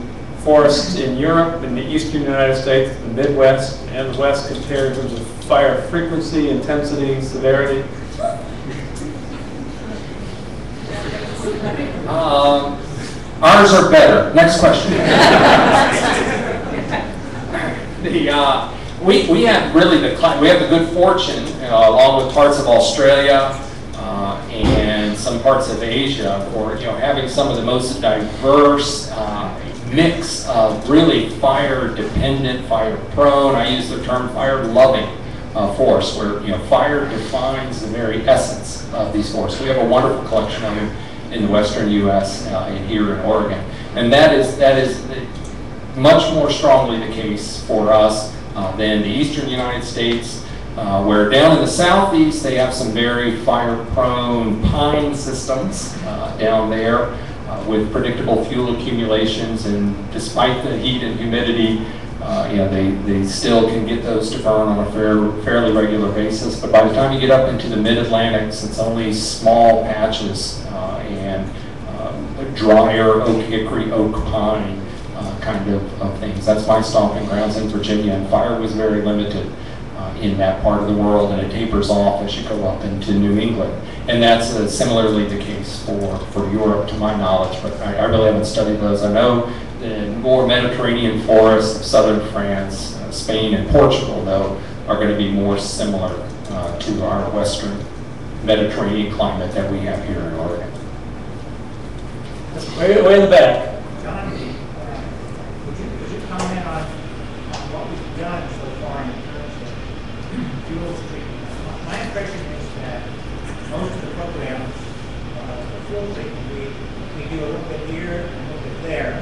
forests in Europe, in the eastern United States, the Midwest, and the West compare in terms of fire frequency, intensity, severity? Ours are better. Next question. We have really we have the good fortune, along with parts of Australia and some parts of Asia, for having some of the most diverse mix of really fire-dependent, fire-prone. I use the term fire-loving forests, where fire defines the very essence of these forests. We have a wonderful collection of them in the western U.S. And here in Oregon, and that is much more strongly the case for us than the eastern United States, where down in the southeast they have some very fire-prone pine systems down there with predictable fuel accumulations, and despite the heat and humidity, they still can get those to burn on a fairly regular basis. But by the time you get up into the mid-Atlantic, it's only small patches and drier oak, hickory, oak, pine kind of things. That's my stomping grounds in Virginia, and fire was very limited in that part of the world, and it tapers off as you go up into New England. And that's similarly the case for Europe, to my knowledge, but I really haven't studied those. I know the more Mediterranean forests of southern France, Spain, and Portugal, though, are going to be more similar to our western Mediterranean climate that we have here in Oregon. Way in the back. John, would you comment on what we've done so far in terms of fuels treatment? My impression is that most of the programs for fuel treatment, we do a little bit here and a little bit there,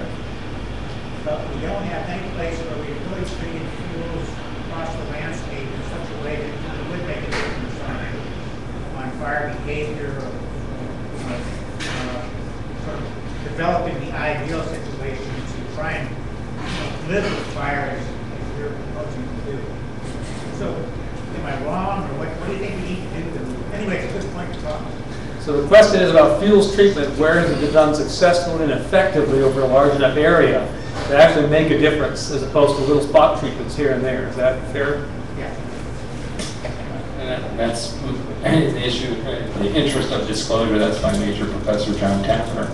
but we don't have any place where we really treated fuels across the landscape in such a way that it would make a difference on fire behavior, or sort of developing the ideal situation to try and live with fire as you're proposing to do. So, am I wrong, or what do you think we need to do? Anyway, it's a good point to talk. So the question is about fuels treatment. Where has it been done successfully and effectively over a large enough area to actually make a difference, as opposed to little spot treatments here and there? Is that fair? Yeah. And that's the issue, the interest of disclosure. That's my major professor, John Taffner.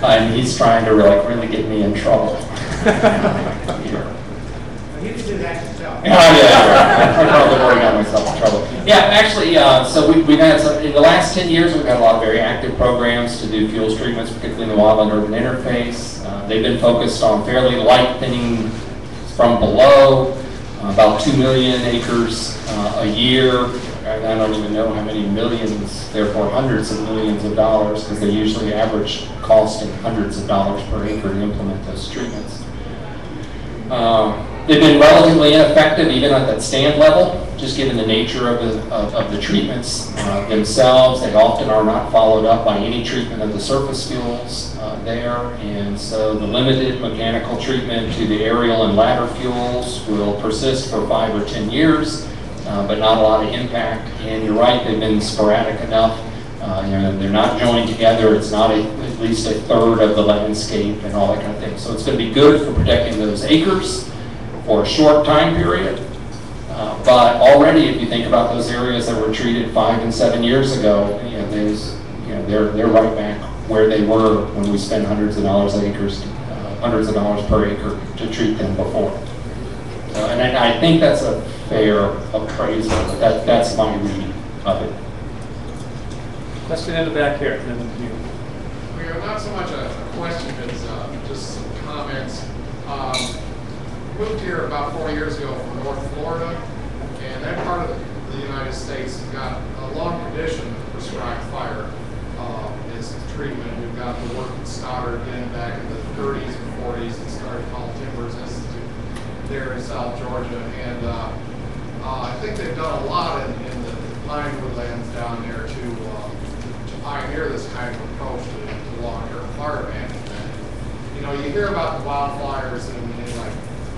And he's trying to really get me in trouble. Here. You can do that yourself. Yeah. I probably already got myself in trouble. Yeah, actually, so we've had in the last 10 years, we've had a lot of very active programs to do fuels treatments, particularly in the wildland-urban interface. They've been focused on fairly light thinning from below, about 2 million acres a year. I don't even know how many millions, therefore hundreds of millions of dollars, because they usually average costing hundreds of dollars per acre to implement those treatments. They've been relatively ineffective even at that stand level, just given the nature of the treatments themselves. They often are not followed up by any treatment of the surface fuels there, and so the limited mechanical treatment to the aerial and ladder fuels will persist for 5 or 10 years, but not a lot of impact. And you're right, they've been sporadic enough. They're not joined together. It's not at least a third of the landscape and all that kind of thing. So it's going to be good for protecting those acres for a short time period. But already, if you think about those areas that were treated 5 and 7 years ago, they're right back where they were when we spent hundreds of dollars per acre to treat them before. And I think that's a fair appraisal, but that's my reading of it. Question in the back here, and then you. Well, not so much a question as just some comments. Moved here about 4 years ago from North Florida, and that part of the United States has got a long tradition of prescribed fire as treatment. We've got the work that started back in the 30s and 40s and started called Timbers Institute there in South Georgia, and I think they've done a lot in the pine woodlands down there to pioneer this kind of approach to long-term fire management. You hear about the wildfires in like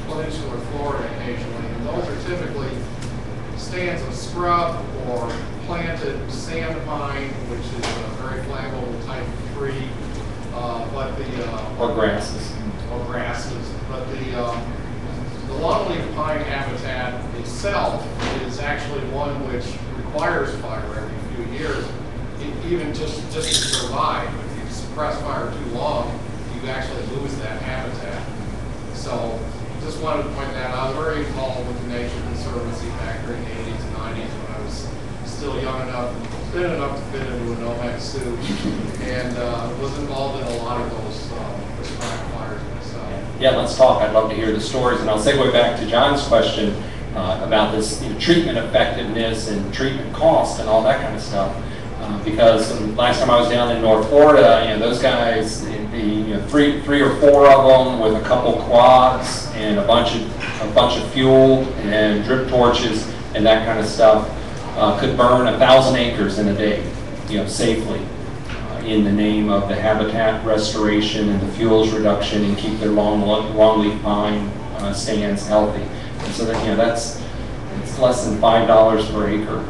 peninsular Florida occasionally, and those are typically stands of scrub or planted sand pine, which is a very flammable type of tree, or grasses. Or grasses, but the longleaf pine habitat itself is actually one which requires fire every few years. Even just to survive, if you suppress fire too long, you actually lose that habitat. So just wanted to point that out. I was very involved with the Nature Conservancy back during the 80s and 90s when I was still young enough and thin enough to fit into a nomad suit, and was involved in a lot of those prescribed fires myself. Yeah, let's talk. I'd love to hear the stories, and I'll segue back to John's question about this treatment effectiveness and treatment cost and all that kind of stuff. Because last time I was down in North Florida, those guys, three or four of them with a couple quads and a bunch of fuel and drip torches and that kind of stuff could burn 1,000 acres in a day, safely, in the name of the habitat restoration and the fuels reduction and keep their longleaf pine stands healthy. And so it's less than $5 per acre.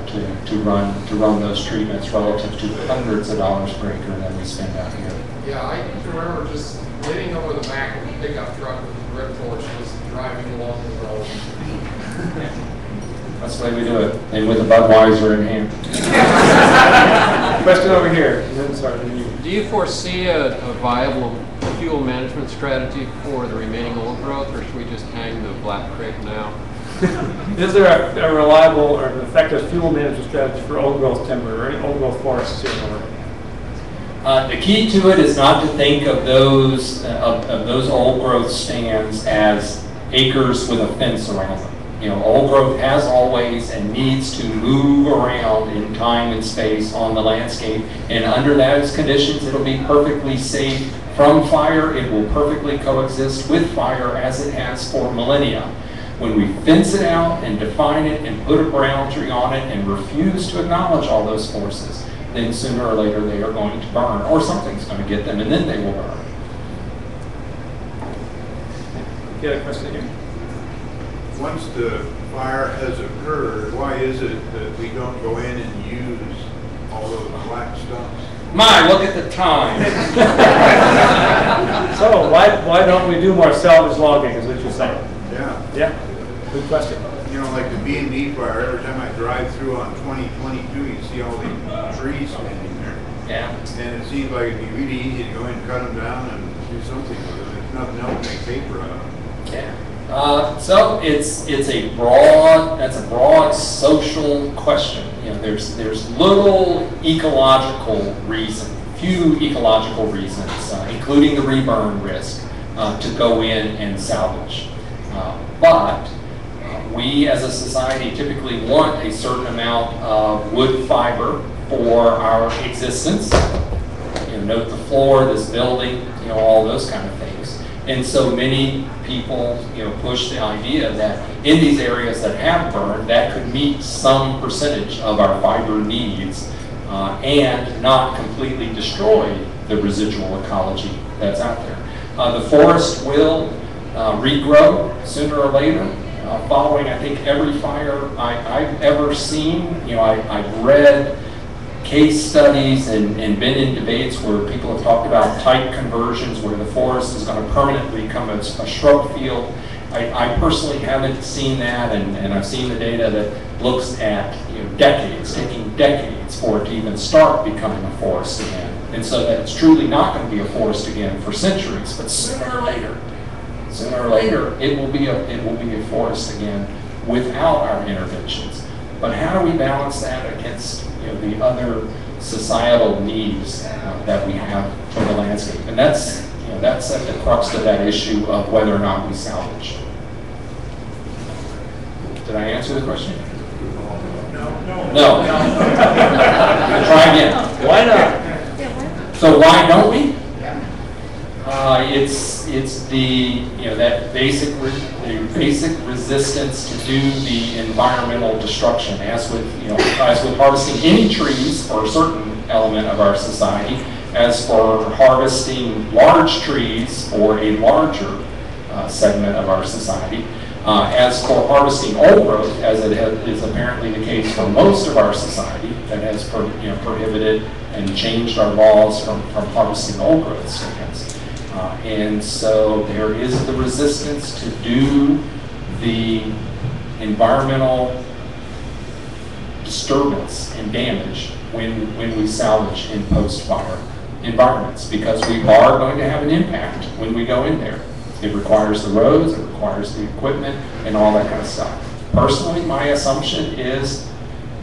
To run those treatments relative to hundreds of dollars per acre that we spend out here. Yeah, I can remember just leaning over the back of a pickup truck with a drip torch, just driving along the road. That's the way we do it, and with a Budweiser in hand. Question over here. Sorry, then you. Do you foresee a viable fuel management strategy for the remaining old growth, or should we just hang the black crepe now? Is there a reliable or an effective fuel management strategy for old growth timber or any old growth forests here in Oregon? The key to it is not to think of those old growth stands as acres with a fence around them. Old growth has always and needs to move around in time and space on the landscape, and under those conditions, it'll be perfectly safe from fire. It will perfectly coexist with fire as it has for millennia. When we fence it out and define it and put a boundary on it and refuse to acknowledge all those forces, then sooner or later they are going to burn, or something's going to get them, and then they will burn. You got a question here? Once the fire has occurred, why is it that we don't go in and use all those black stumps? My, look at the time. So why don't we do more salvage logging, is what you're saying? Yeah. Yeah. Good question. Like the B&D fire, every time I drive through on 2022, you see all these trees standing there. Yeah. And it seems like it'd be really easy to go in and cut them down and do something with them. There's nothing else to make paper out of them. Yeah. So it's a broad social question. There's little ecological reason, few ecological reasons, including the reburn risk, to go in and salvage. But we as a society typically want a certain amount of wood fiber for our existence. Note the floor, this building, all those kind of things. And so many people, push the idea that in these areas that have burned, that could meet some percentage of our fiber needs and not completely destroy the residual ecology that's out there. The forest will regrow sooner or later, following, I think, every fire I've ever seen. I've read case studies and been in debates where people have talked about type conversions where the forest is going to permanently become a shrub field. I personally haven't seen that, and I've seen the data that looks at decades, taking decades for it to even start becoming a forest again. And so that it's truly not going to be a forest again for centuries, but sooner or later, it will be a forest again without our interventions. But how do we balance that against the other societal needs that we have for the landscape? And that's at the crux of that issue of whether or not we salvage. Did I answer the question? No. Try again. Why not? So why don't we? It's the that basic resistance to do the environmental destruction, as with harvesting any trees for a certain element of our society, as for harvesting large trees for a larger segment of our society, as for harvesting old growth, as it is apparently the case for most of our society that has prohibited and changed our laws from harvesting old growth stands. And so there is the resistance to do the environmental disturbance and damage when we salvage in post-fire environments, because we are going to have an impact when we go in there. It requires the roads, it requires the equipment, and all that kind of stuff. Personally, my assumption is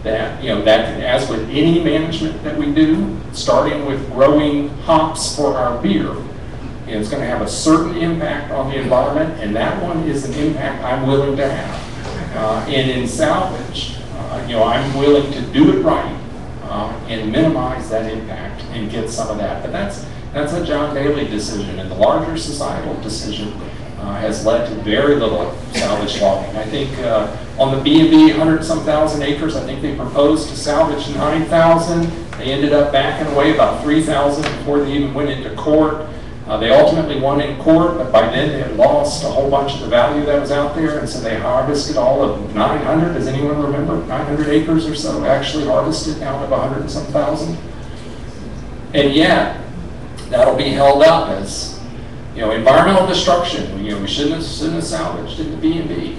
that, that as with any management that we do, starting with growing hops for our beer, it's going to have a certain impact on the environment, and that one is an impact I'm willing to have. And in salvage, I'm willing to do it right and minimize that impact and get some of that. But that's a John Daly decision, and the larger societal decision has led to very little salvage logging. I think on the B&B, 100-some thousand acres, I think they proposed to salvage 9,000. They ended up backing away about 3,000 before they even went into court. They ultimately won in court, but by then they had lost a whole bunch of the value that was out there, and so they harvested all of 900. Does anyone remember? 900 acres or so actually harvested out of 100-some thousand. And yet, that'll be held up as, environmental destruction. We shouldn't have salvaged in the B&B.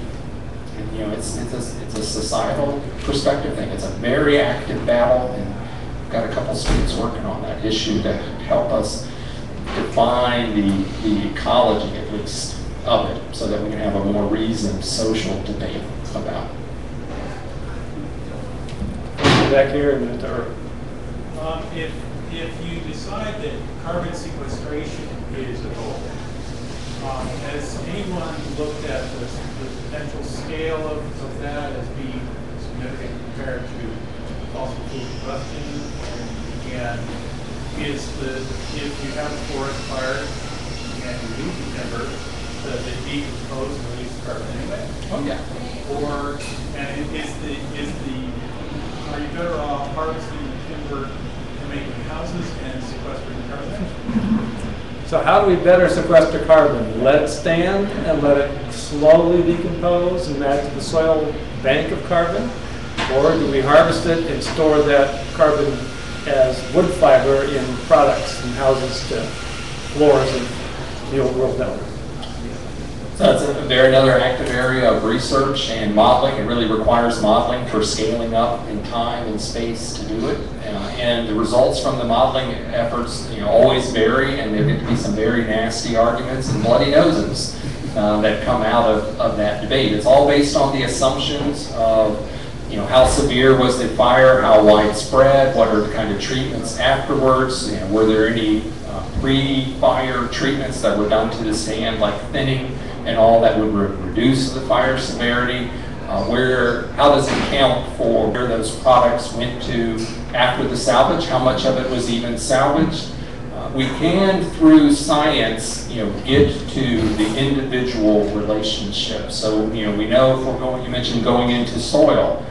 And, it's a societal perspective thing. It's a very active battle, and we've got a couple students working on that issue to help us define the ecology, at least, of it, so that we can have a more reasoned social debate about it. Back here in the turn. If you decide that carbon sequestration is a goal, has anyone looked at the potential scale of that as being significant compared to fossil fuel combustion? And if you have a forest fire and you lose the timber, does it decompose and release carbon anyway? Oh yeah. Or are you better off harvesting the timber and making houses and sequestering carbon? So how do we better sequester carbon? Let it stand and let it slowly decompose and add to the soil bank of carbon? Or do we harvest it and store that carbon as wood fiber in products and houses to floors and the Old World Deli? So that's another active area of research and modeling. It really requires modeling for scaling up in time and space to do it. And the results from the modeling efforts always vary, and there get to be some very nasty arguments and bloody noses that come out of that debate. It's all based on the assumptions of how severe was the fire, how widespread, what are the kind of treatments afterwards, were there any pre-fire treatments that were done to the stand, like thinning and all that would reduce the fire severity. How does it count for where those products went to after the salvage? How much of it was even salvaged? We can, through science, get to the individual relationship. So, we know if we're going, you mentioned going into soil,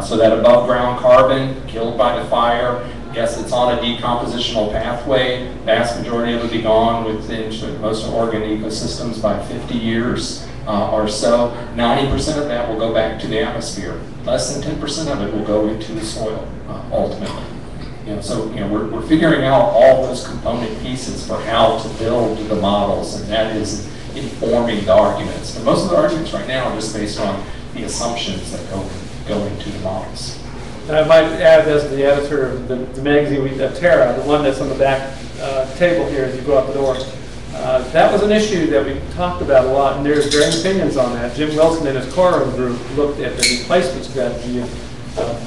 so that above ground carbon killed by the fire, yes, it's on a decompositional pathway. Vast majority of it will be gone within most Oregon ecosystems by 50 years or so. 90% of that will go back to the atmosphere. Less than 10% of it will go into the soil, ultimately. So we're figuring out all those component pieces for how to build the models, and that is informing the arguments. But most of the arguments right now are just based on the assumptions that go into the models. And I might add, as the editor of the magazine, Terra, the one that's on the back table here as you go out the door, that was an issue that we talked about a lot, and there's varying opinions on that. Jim Wilson and his core group looked at the replacement strategy of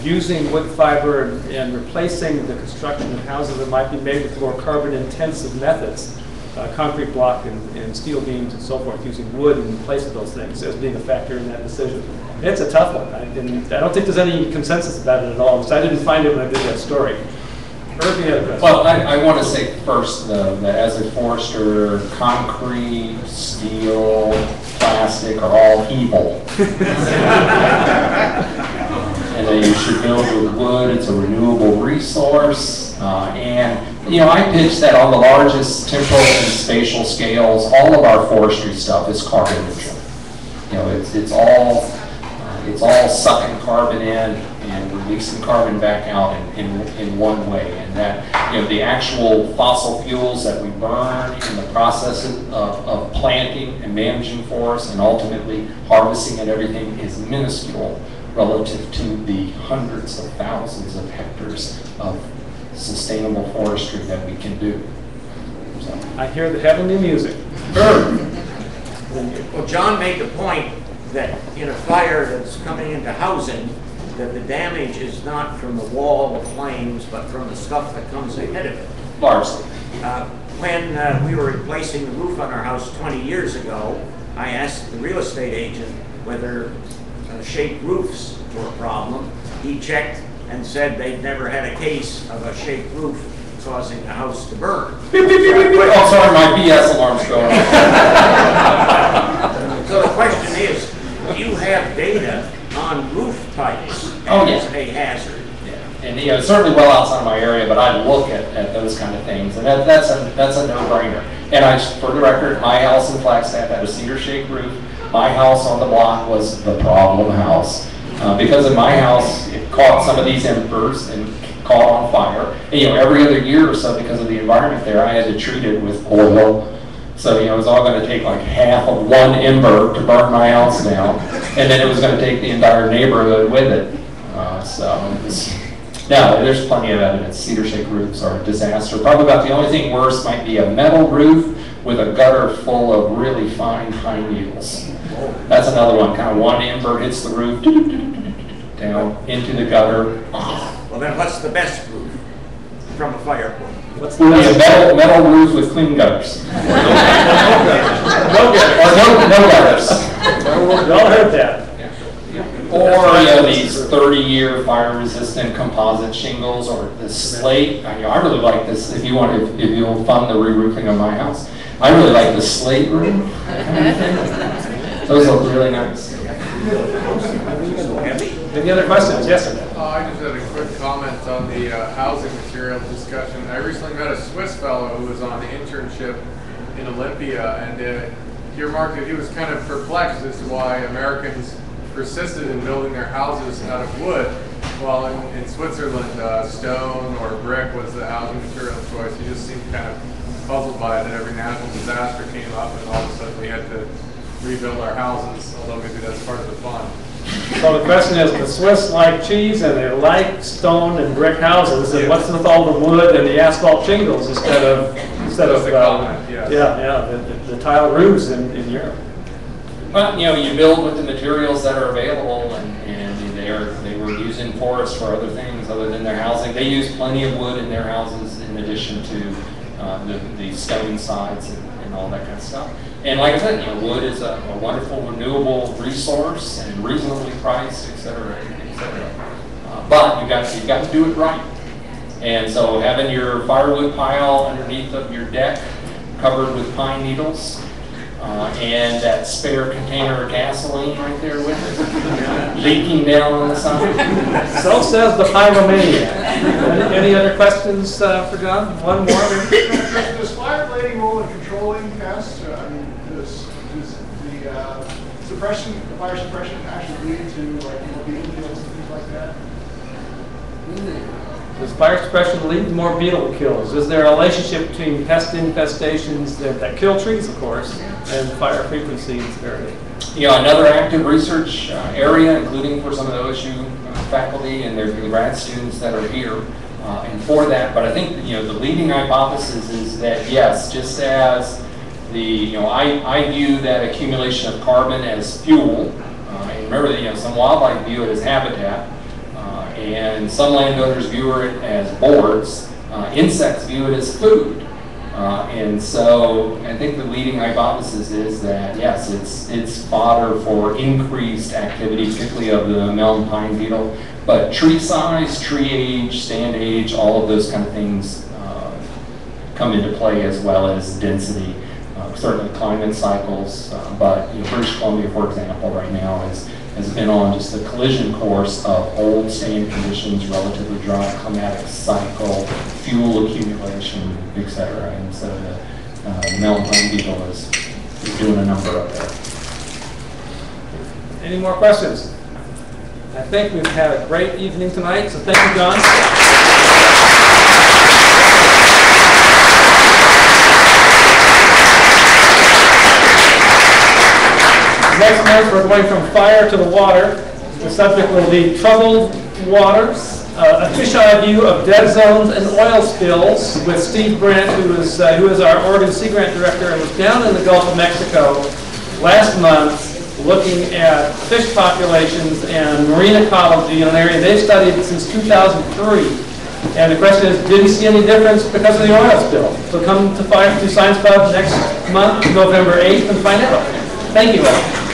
using wood fiber and replacing the construction of houses that might be made with more carbon-intensive methods, concrete block and steel beams and so forth, using wood in place of those things as being a factor in that decision. It's a tough one. I don't think there's any consensus about it at all, because I didn't find it when I did that story. Well, I want to say first, though, that as a forester, concrete, steel, plastic are all evil. And that you should build with wood. It's a renewable resource. And, I pitch that on the largest temporal and spatial scales, all of our forestry stuff is carbon neutral. It's all sucking carbon in and releasing carbon back out in one way. And that, the actual fossil fuels that we burn in the process of planting and managing forests and ultimately harvesting and everything is minuscule relative to the hundreds of thousands of hectares of sustainable forestry that we can do. So. I hear the heavenly music. Well, John made the point that in a fire that's coming into housing, that the damage is not from the wall of flames, but from the stuff that comes ahead of it. Largely. When we were replacing the roof on our house 20 years ago, I asked the real estate agent whether shake roofs were a problem. He checked and said they'd never had a case of a shake roof causing the house to burn. Beep, beep, beep, beep, beep. Oh, sorry, my BS alarm's going off. So the question is, do you have data on roof types as a hazard? Yeah. And certainly well outside of my area, but I look at those kind of things, and that's a no-brainer. And for the record, my house in Flagstaff had a cedar shake roof. My house on the block was the problem house. Because in my house, it caught some of these embers and caught on fire. And, every other year or so, because of the environment there, I had to treat it with oil. So, it was all going to take like half of one ember to burn my house down. And then it was going to take the entire neighborhood with it. No, there's plenty of evidence. Cedar shake roofs are a disaster. Probably about the only thing worse might be a metal roof with a gutter full of really fine pine needles. That's another one. Kind of one ember hits the roof, down into the gutter. Well, then what's the best roof from a fire point? What's the best? Metal roof with clean gutters. No gutters. Y'all heard that. Or these 30-year fire-resistant composite shingles, or the slate. I really like this. If you'll fund the re-roofing of my house, I really like the slate roof. Those look really nice. Any other questions? Yes, sir. I just had a quick comment on the housing material discussion. I recently met a Swiss fellow who was on the internship in Olympia, and he remarked that he was kind of perplexed as to why Americans persisted in building their houses out of wood, while in Switzerland, stone or brick was the housing material of choice. He just seemed kind of puzzled by it, that every natural disaster came up and all of a sudden we had to rebuild our houses, although maybe that's part of the fun. So the question is, the Swiss like cheese and they like stone and brick houses, and what's with all the wood and the asphalt shingles instead of the tile roofs in Europe? Well, you build with the materials that are available, and they were using forests for other things other than their housing. They use plenty of wood in their houses in addition to the stone sides and all that kind of stuff. And like I said, wood is a wonderful renewable resource and reasonably priced, et cetera, et cetera. But you've got to do it right. And so having your firewood pile underneath of your deck covered with pine needles, and that spare container of gasoline right there with it, leaking down on the side. So says the pyromaniac. Any other questions for John? One more? Does fire blading role in controlling pests? I mean, does the fire suppression actually lead to like more beetle kills and things like that? Does fire suppression lead to more beetle kills? Is there a relationship between pest infestations that kill trees, of course, and fire frequency and severity? You know, another active research area, including for some of the OSU faculty and their grad students that are here, and for that. But I think, you know, the leading hypothesis is that yes, just as I view that accumulation of carbon as fuel, and remember that, you know, some wildlife view it as habitat, and some landowners view it as boards, insects view it as food. And so I think the leading hypothesis is that yes, it's fodder for increased activity, particularly of the mountain pine beetle. But tree size, tree age, stand age, all of those kind of things come into play, as well as density. Certainly climate cycles, but you know, British Columbia, for example, right now has been on just a collision course of old stand conditions, relatively dry climatic cycle, fuel accumulation, etc. And so the mountain pine beetle is doing a number up there. Any more questions? I think we've had a great evening tonight, so thank you, John. Next month, we're going from fire to the water. The subject will be troubled waters, a fisheye view of dead zones and oil spills, with Steve Brandt, who is our Oregon Sea Grant Director and was down in the Gulf of Mexico last month looking at fish populations and marine ecology in an area they've studied since 2003. And the question is, did he see any difference because of the oil spill? So come to Science Pub next month, November 8th, and find out. Thank you all.